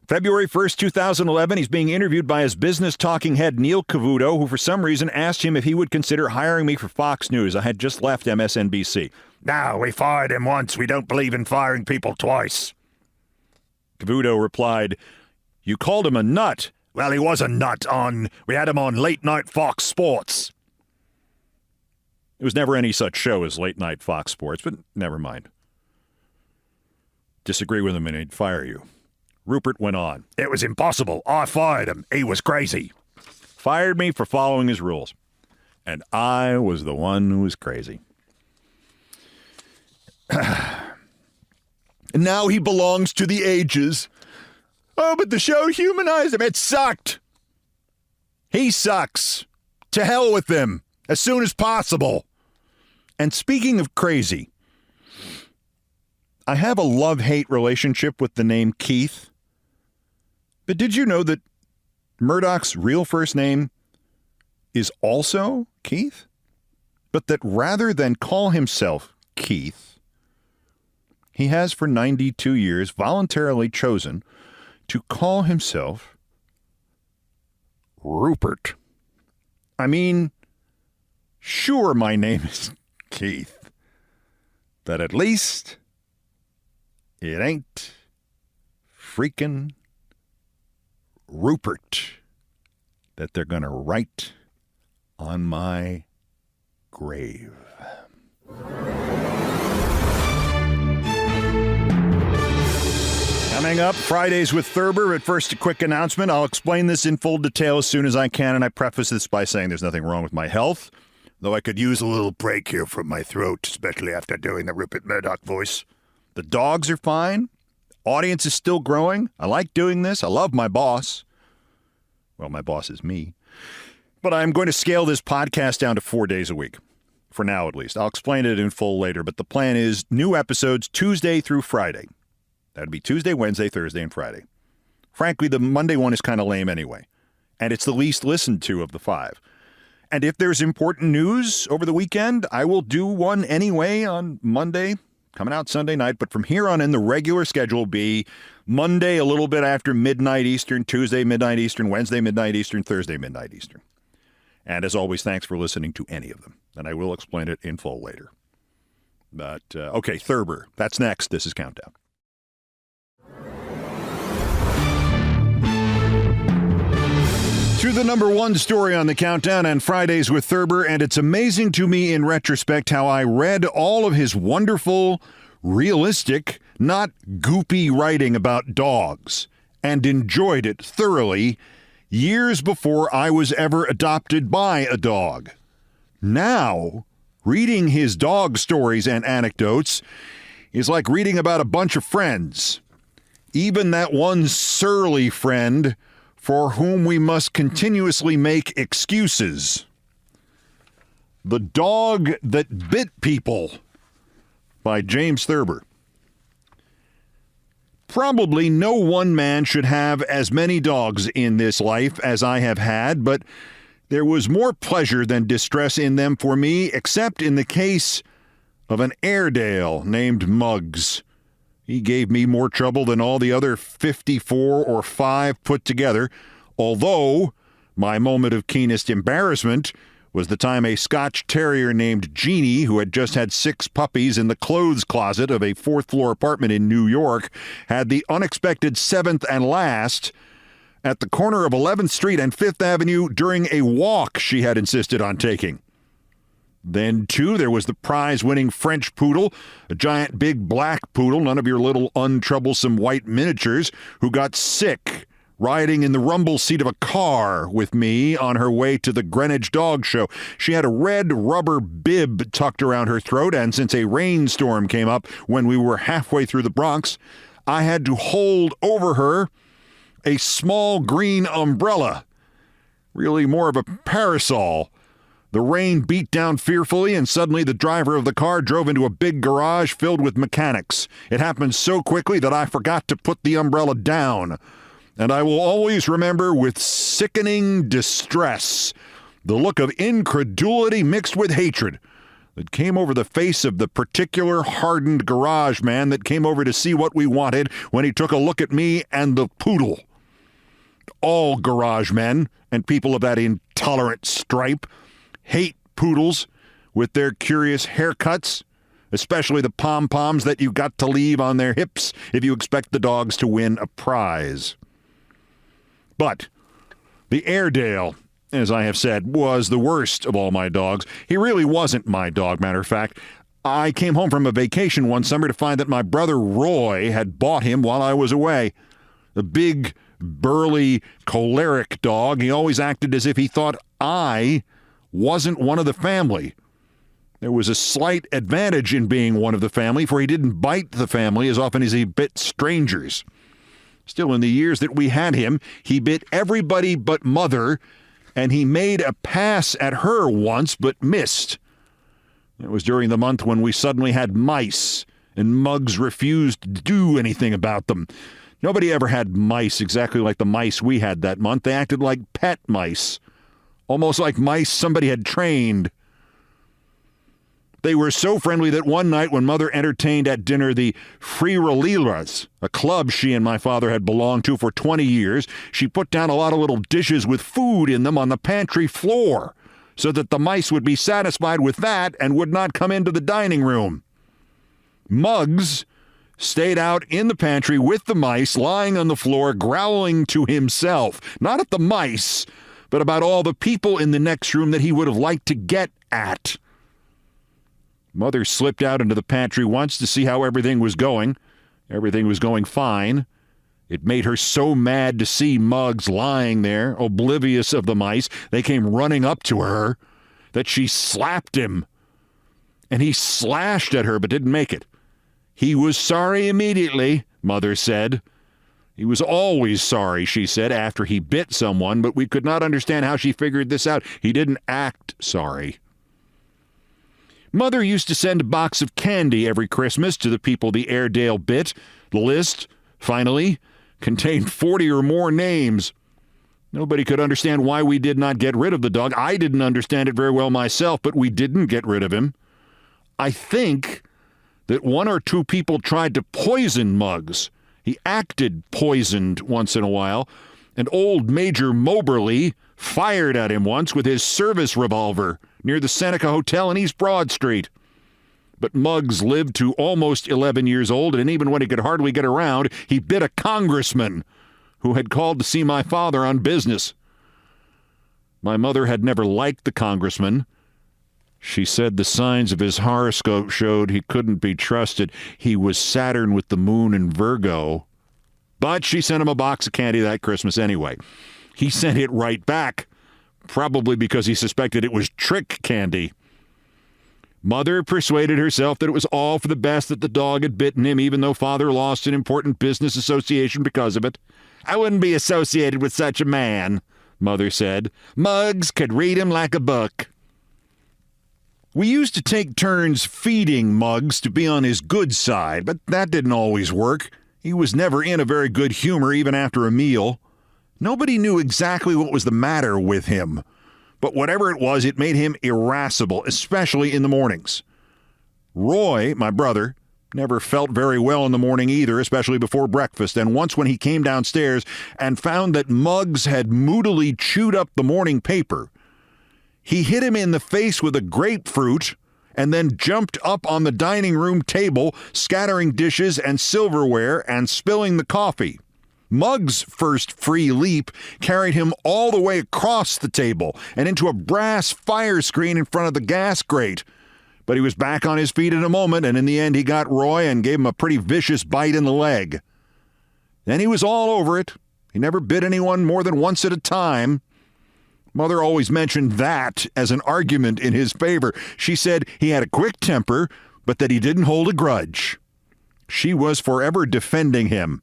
February 1st, 2011, he's being interviewed by his business talking head, Neil Cavuto, who for some reason asked him if he would consider hiring me for Fox News. I had just left MSNBC. "No, we fired him once. We don't believe in firing people twice." Cavuto replied, "You called him a nut." "Well, he was a nut we had him on Late Night Fox Sports." It was never any such show as Late Night Fox Sports, but never mind. Disagree with him and he'd fire you. Rupert went on. "It was impossible. I fired him. He was crazy." Fired me for following his rules. And I was the one who was crazy. And now he belongs to the ages. Oh, but the show humanized him. It sucked. He sucks. To hell with him. As soon as possible. And speaking of crazy, I have a love-hate relationship with the name Keith. But did you know that Murdoch's real first name is also Keith? But that rather than call himself Keith, he has for 92 years voluntarily chosen to call himself Rupert. I mean, sure, my name is Keith, but at least it ain't freaking Rupert that they're going to write on my grave. Coming up, Fridays with Thurber. But first, a quick announcement. I'll explain this in full detail as soon as I can, and I preface this by saying there's nothing wrong with my health, though I could use a little break here from my throat, especially after doing the Rupert Murdoch voice. The dogs are fine. Audience is still growing. I like doing this. I love my boss. Well, my boss is me. But I'm going to scale this podcast down to 4 days a week. For now, at least. I'll explain it in full later, but the plan is new episodes Tuesday through Friday. That'd be Tuesday, Wednesday, Thursday, and Friday. Frankly, the Monday one is kind of lame anyway. And it's the least listened to of the 5. And if there's important news over the weekend, I will do one anyway on Monday, coming out Sunday night. But from here on in, the regular schedule will be Monday a little bit after midnight Eastern, Tuesday midnight Eastern, Wednesday midnight Eastern, Thursday midnight Eastern. And as always, thanks for listening to any of them. And I will explain it in full later. But, okay, Thurber. That's next. This is Countdown. To the number one story on the Countdown and Fridays with Thurber, and it's amazing to me in retrospect how I read all of his wonderful, realistic, not goopy writing about dogs, and enjoyed it thoroughly years before I was ever adopted by a dog. Now, reading his dog stories and anecdotes is like reading about a bunch of friends, even that one surly friend for whom we must continuously make excuses. The Dog That Bit People by James Thurber. Probably no one man should have as many dogs in this life as I have had, but there was more pleasure than distress in them for me, except in the case of an Airedale named Muggs. He gave me more trouble than all the other 54 or 5 put together, although my moment of keenest embarrassment was the time a Scotch Terrier named Jeannie, who had just had 6 puppies in the clothes closet of a 4th-floor apartment in New York, had the unexpected 7th and last at the corner of 11th Street and 5th Avenue during a walk she had insisted on taking. Then, too, there was the prize-winning French poodle, a giant big black poodle, none of your little untroublesome white miniatures, who got sick riding in the rumble seat of a car with me on her way to the Greenwich Dog Show. She had a red rubber bib tucked around her throat, and since a rainstorm came up when we were halfway through the Bronx, I had to hold over her a small green umbrella, really more of a parasol. The rain beat down fearfully, and suddenly the driver of the car drove into a big garage filled with mechanics. It happened so quickly that I forgot to put the umbrella down. And I will always remember with sickening distress the look of incredulity mixed with hatred that came over the face of the particular hardened garage man that came over to see what we wanted when he took a look at me and the poodle. All garage men and people of that intolerant stripe hate poodles with their curious haircuts, especially the pom-poms that you got to leave on their hips if you expect the dogs to win a prize. But the Airedale, as I have said, was the worst of all my dogs. He really wasn't my dog, matter of fact. I came home from a vacation one summer to find that my brother Roy had bought him while I was away. A big, burly, choleric dog. He always acted as if he thought I wasn't one of the family. There was a slight advantage in being one of the family, for he didn't bite the family as often as he bit strangers. Still, in the years that we had him, he bit everybody but Mother, and he made a pass at her once but missed. It was during the month when we suddenly had mice, and Muggs refused to do anything about them. Nobody ever had mice exactly like the mice we had that month. They acted like pet mice, almost like mice somebody had trained. They were so friendly that one night when Mother entertained at dinner the Freeralilas, a club she and my father had belonged to for 20 years, she put down a lot of little dishes with food in them on the pantry floor so that the mice would be satisfied with that and would not come into the dining room. Muggs stayed out in the pantry with the mice, lying on the floor, growling to himself, not at the mice, but about all the people in the next room that he would have liked to get at. Mother slipped out into the pantry once to see how everything was going. Everything was going fine. It made her so mad to see Muggs lying there, oblivious of the mice, they came running up to her, that she slapped him. And he slashed at her but didn't make it. He was sorry immediately, Mother said. He was always sorry, she said, after he bit someone, but we could not understand how she figured this out. He didn't act sorry. Mother used to send a box of candy every Christmas to the people the Airedale bit. The list, finally, contained 40 or more names. Nobody could understand why we did not get rid of the dog. I didn't understand it very well myself, but we didn't get rid of him. I think that one or two people tried to poison Muggs. He acted poisoned once in a while, and old Major Moberly fired at him once with his service revolver near the Seneca Hotel in East Broad Street. But Muggs lived to almost 11 years old, and even when he could hardly get around, he bit a congressman who had called to see my father on business. My mother had never liked the congressman. She said the signs of his horoscope showed he couldn't be trusted. He was Saturn with the moon in Virgo. But she sent him a box of candy that Christmas anyway. He sent it right back, probably because he suspected it was trick candy. Mother persuaded herself that it was all for the best that the dog had bitten him, even though Father lost an important business association because of it. I wouldn't be associated with such a man, Mother said. Muggs could read him like a book. We used to take turns feeding Muggs to be on his good side, but that didn't always work. He was never in a very good humor even after a meal. Nobody knew exactly what was the matter with him, but whatever it was, it made him irascible, especially in the mornings. Roy, my brother, never felt very well in the morning either, especially before breakfast, and once when he came downstairs and found that Muggs had moodily chewed up the morning paper, he hit him in the face with a grapefruit and then jumped up on the dining room table, scattering dishes and silverware and spilling the coffee. Muggs' first free leap carried him all the way across the table and into a brass fire screen in front of the gas grate. But he was back on his feet in a moment, and in the end he got Roy and gave him a pretty vicious bite in the leg. Then he was all over it. He never bit anyone more than once at a time. Mother always mentioned that as an argument in his favor. She said he had a quick temper, but that he didn't hold a grudge. She was forever defending him.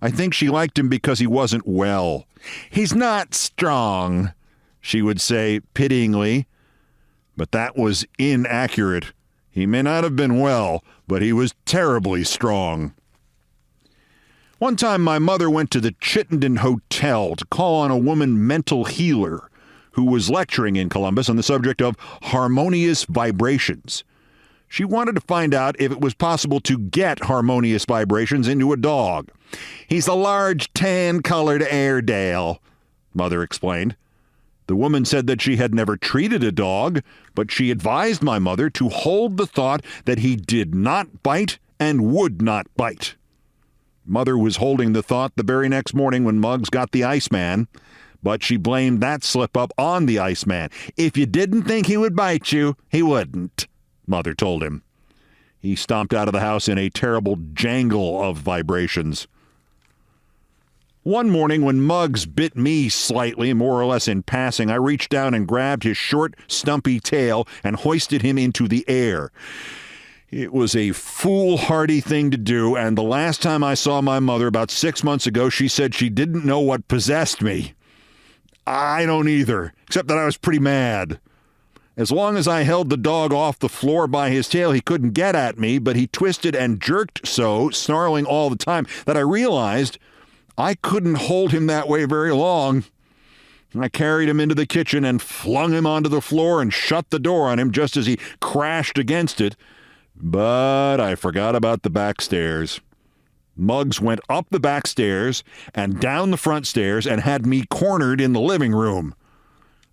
I think she liked him because he wasn't well. He's not strong, she would say pityingly. But that was inaccurate. He may not have been well, but he was terribly strong. One time my mother went to the Chittenden Hotel to call on a woman mental healer who was lecturing in Columbus on the subject of harmonious vibrations. She wanted to find out if it was possible to get harmonious vibrations into a dog. He's a large tan-colored Airedale, Mother explained. The woman said that she had never treated a dog, but she advised my mother to hold the thought that he did not bite and would not bite. Mother was holding the thought the very next morning when Muggs got the Iceman, but she blamed that slip-up on the Iceman. If you didn't think he would bite you, he wouldn't, Mother told him. He stomped out of the house in a terrible jangle of vibrations. One morning when Muggs bit me slightly, more or less in passing, I reached down and grabbed his short, stumpy tail and hoisted him into the air. It was a foolhardy thing to do, and the last time I saw my mother, about 6 months ago, she said she didn't know what possessed me. I don't either, except that I was pretty mad. As long as I held the dog off the floor by his tail, he couldn't get at me, but he twisted and jerked so, snarling all the time, that I realized I couldn't hold him that way very long. I carried him into the kitchen and flung him onto the floor and shut the door on him just as he crashed against it. But I forgot about the back stairs. Muggs went up the back stairs and down the front stairs and had me cornered in the living room.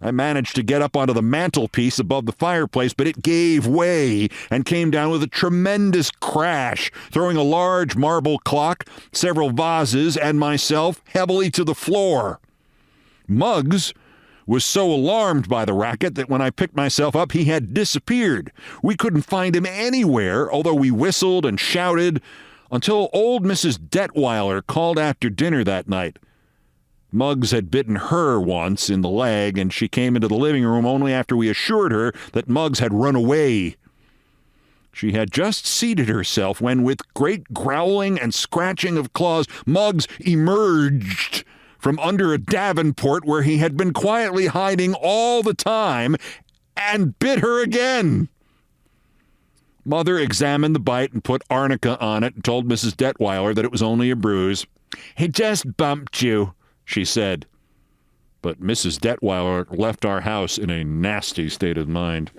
I managed to get up onto the mantelpiece above the fireplace, but it gave way and came down with a tremendous crash, throwing a large marble clock, several vases, and myself heavily to the floor. Muggs was so alarmed by the racket that when I picked myself up, he had disappeared. We couldn't find him anywhere, although we whistled and shouted, until old Mrs. Detweiler called after dinner that night. Muggs had bitten her once in the leg, and she came into the living room only after we assured her that Muggs had run away. She had just seated herself when, with great growling and scratching of claws, Muggs emerged from under a davenport where he had been quietly hiding all the time and bit her again. Mother examined the bite and put arnica on it and told Mrs. Detweiler that it was only a bruise. "He just bumped you," she said. But Mrs. Detweiler left our house in a nasty state of mind.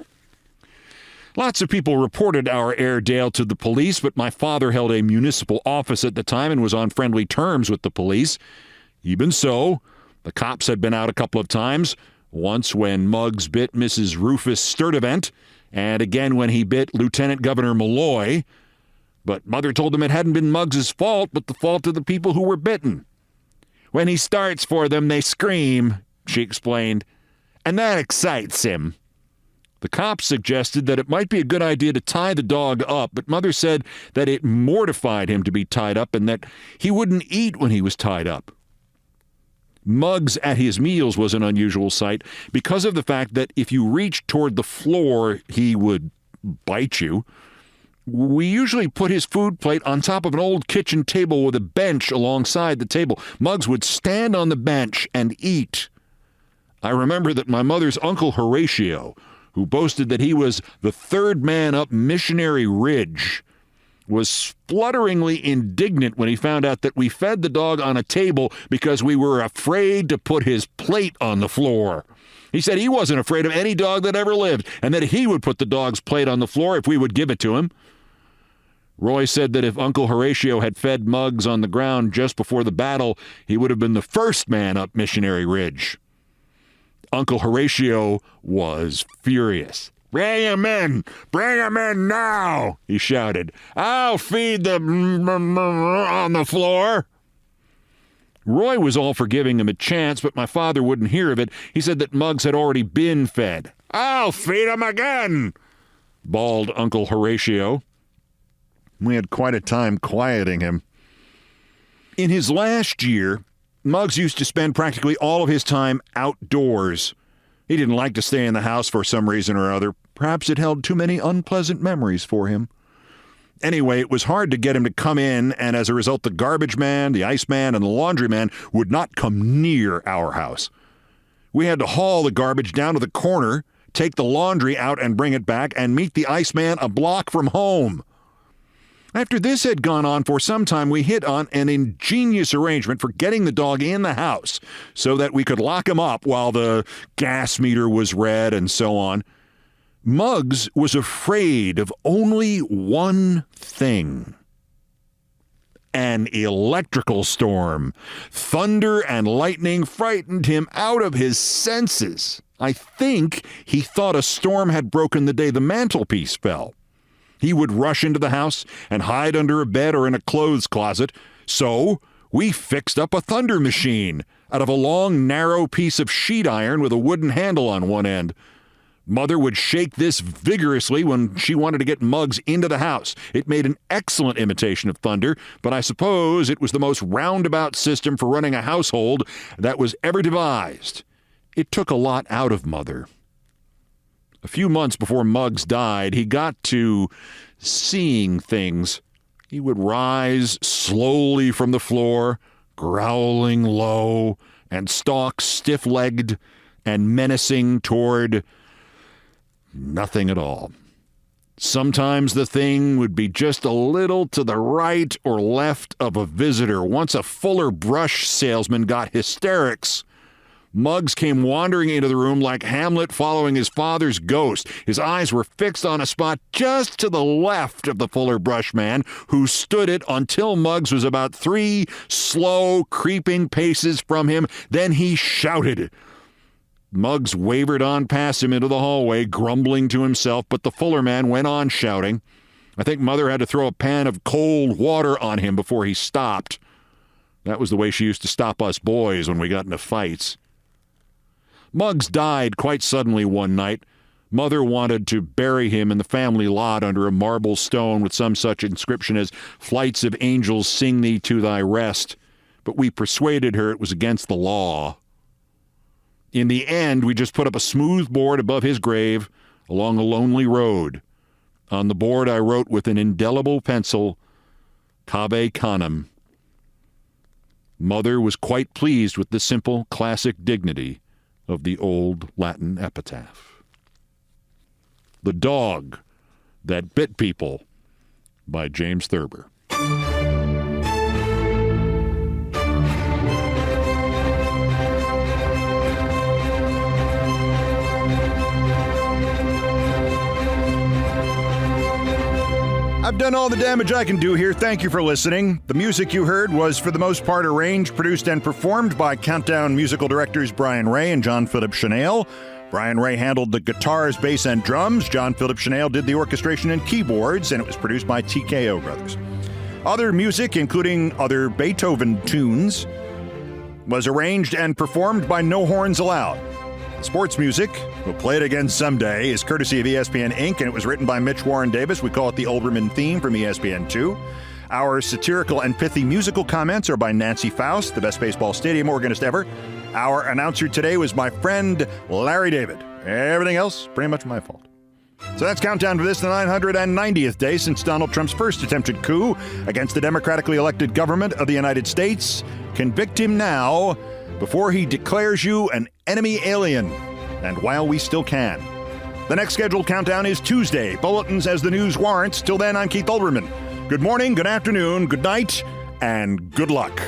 Lots of people reported our Airedale to the police, but my father held a municipal office at the time and was on friendly terms with the police. Even so, the cops had been out a couple of times, once when Muggs bit Mrs. Rufus Sturdivant, and again when he bit Lieutenant Governor Malloy. But Mother told them it hadn't been Muggs's fault, but the fault of the people who were bitten. "When he starts for them, they scream," she explained, "and that excites him." The cops suggested that it might be a good idea to tie the dog up, but Mother said that it mortified him to be tied up and that he wouldn't eat when he was tied up. Muggs at his meals was an unusual sight because of the fact that if you reached toward the floor, he would bite you. We usually put his food plate on top of an old kitchen table with a bench alongside the table. Muggs would stand on the bench and eat. I remember that my mother's Uncle Horatio, who boasted that he was the third man up Missionary Ridge, was splutteringly indignant when he found out that we fed the dog on a table because we were afraid to put his plate on the floor. He said he wasn't afraid of any dog that ever lived, and that he would put the dog's plate on the floor if we would give it to him. Roy said that if Uncle Horatio had fed Muggs on the ground just before the battle, he would have been the first man up Missionary Ridge. Uncle Horatio was furious. "Bring him in! Bring him in now!" he shouted. "I'll feed them on the floor." Roy was all for giving him a chance, but my father wouldn't hear of it. He said that Muggs had already been fed. "I'll feed him again!" bawled Uncle Horatio. We had quite a time quieting him. In his last year, Muggs used to spend practically all of his time outdoors. He didn't like to stay in the house for some reason or other. Perhaps it held too many unpleasant memories for him. Anyway, it was hard to get him to come in, and as a result, the garbage man, the ice man, and the laundry man would not come near our house. We had to haul the garbage down to the corner, take the laundry out and bring it back, and meet the ice man a block from home. After this had gone on for some time, we hit on an ingenious arrangement for getting the dog in the house so that we could lock him up while the gas meter was read and so on. Muggs was afraid of only one thing: an electrical storm. Thunder and lightning frightened him out of his senses. I think he thought a storm had broken the day the mantelpiece fell. He would rush into the house and hide under a bed or in a clothes closet. So we fixed up a thunder machine out of a long, narrow piece of sheet iron with a wooden handle on one end. Mother would shake this vigorously when she wanted to get Muggs into the house. It made an excellent imitation of thunder, but I suppose it was the most roundabout system for running a household that was ever devised. It took a lot out of Mother. A few months before Muggs died, he got to seeing things. He would rise slowly from the floor, growling low, and stalk stiff-legged and menacing toward nothing at all. Sometimes the thing would be just a little to the right or left of a visitor. Once a Fuller brush salesman got hysterics. Muggs came wandering into the room like Hamlet following his father's ghost. His eyes were fixed on a spot just to the left of the Fuller brush man, who stood it until Muggs was about 3 slow, creeping paces from him. Then he shouted. Muggs wavered on past him into the hallway, grumbling to himself, but the Fuller man went on shouting. I think Mother had to throw a pan of cold water on him before he stopped. That was the way she used to stop us boys when we got into fights. Muggs died quite suddenly one night. Mother wanted to bury him in the family lot under a marble stone with some such inscription as "Flights of angels sing thee to thy rest," but we persuaded her it was against the law. In the end, we just put up a smooth board above his grave along a lonely road. On the board, I wrote with an indelible pencil, Cave Canem. Mother was quite pleased with the simple, classic dignity of the old Latin epitaph. The Dog That Bit People by James Thurber. I've done all the damage I can do here. Thank you for listening. The music you heard was, for the most part, arranged, produced, and performed by Countdown musical directors Brian Ray and John Philip Chanel. Brian Ray handled the guitars, bass, and drums. John Philip Chanel did the orchestration and keyboards, and it was produced by TKO Brothers. Other music, including other Beethoven tunes, was arranged and performed by No Horns Allowed. Sports music, we'll play it again someday, is courtesy of ESPN Inc., and it was written by Mitch Warren Davis. We call it the Olbermann theme from ESPN2. Our satirical and pithy musical comments are by Nancy Faust, the best baseball stadium organist ever. Our announcer today was my friend Larry David. Everything else, pretty much my fault. So that's Countdown to this, the 990th day since Donald Trump's first attempted coup against the democratically elected government of the United States. Convict him now before he declares you an enemy alien, and while we still can. The next scheduled countdown is Tuesday. Bulletins as the news warrants. Till then, I'm Keith Olbermann. Good morning, good afternoon, good night, and good luck.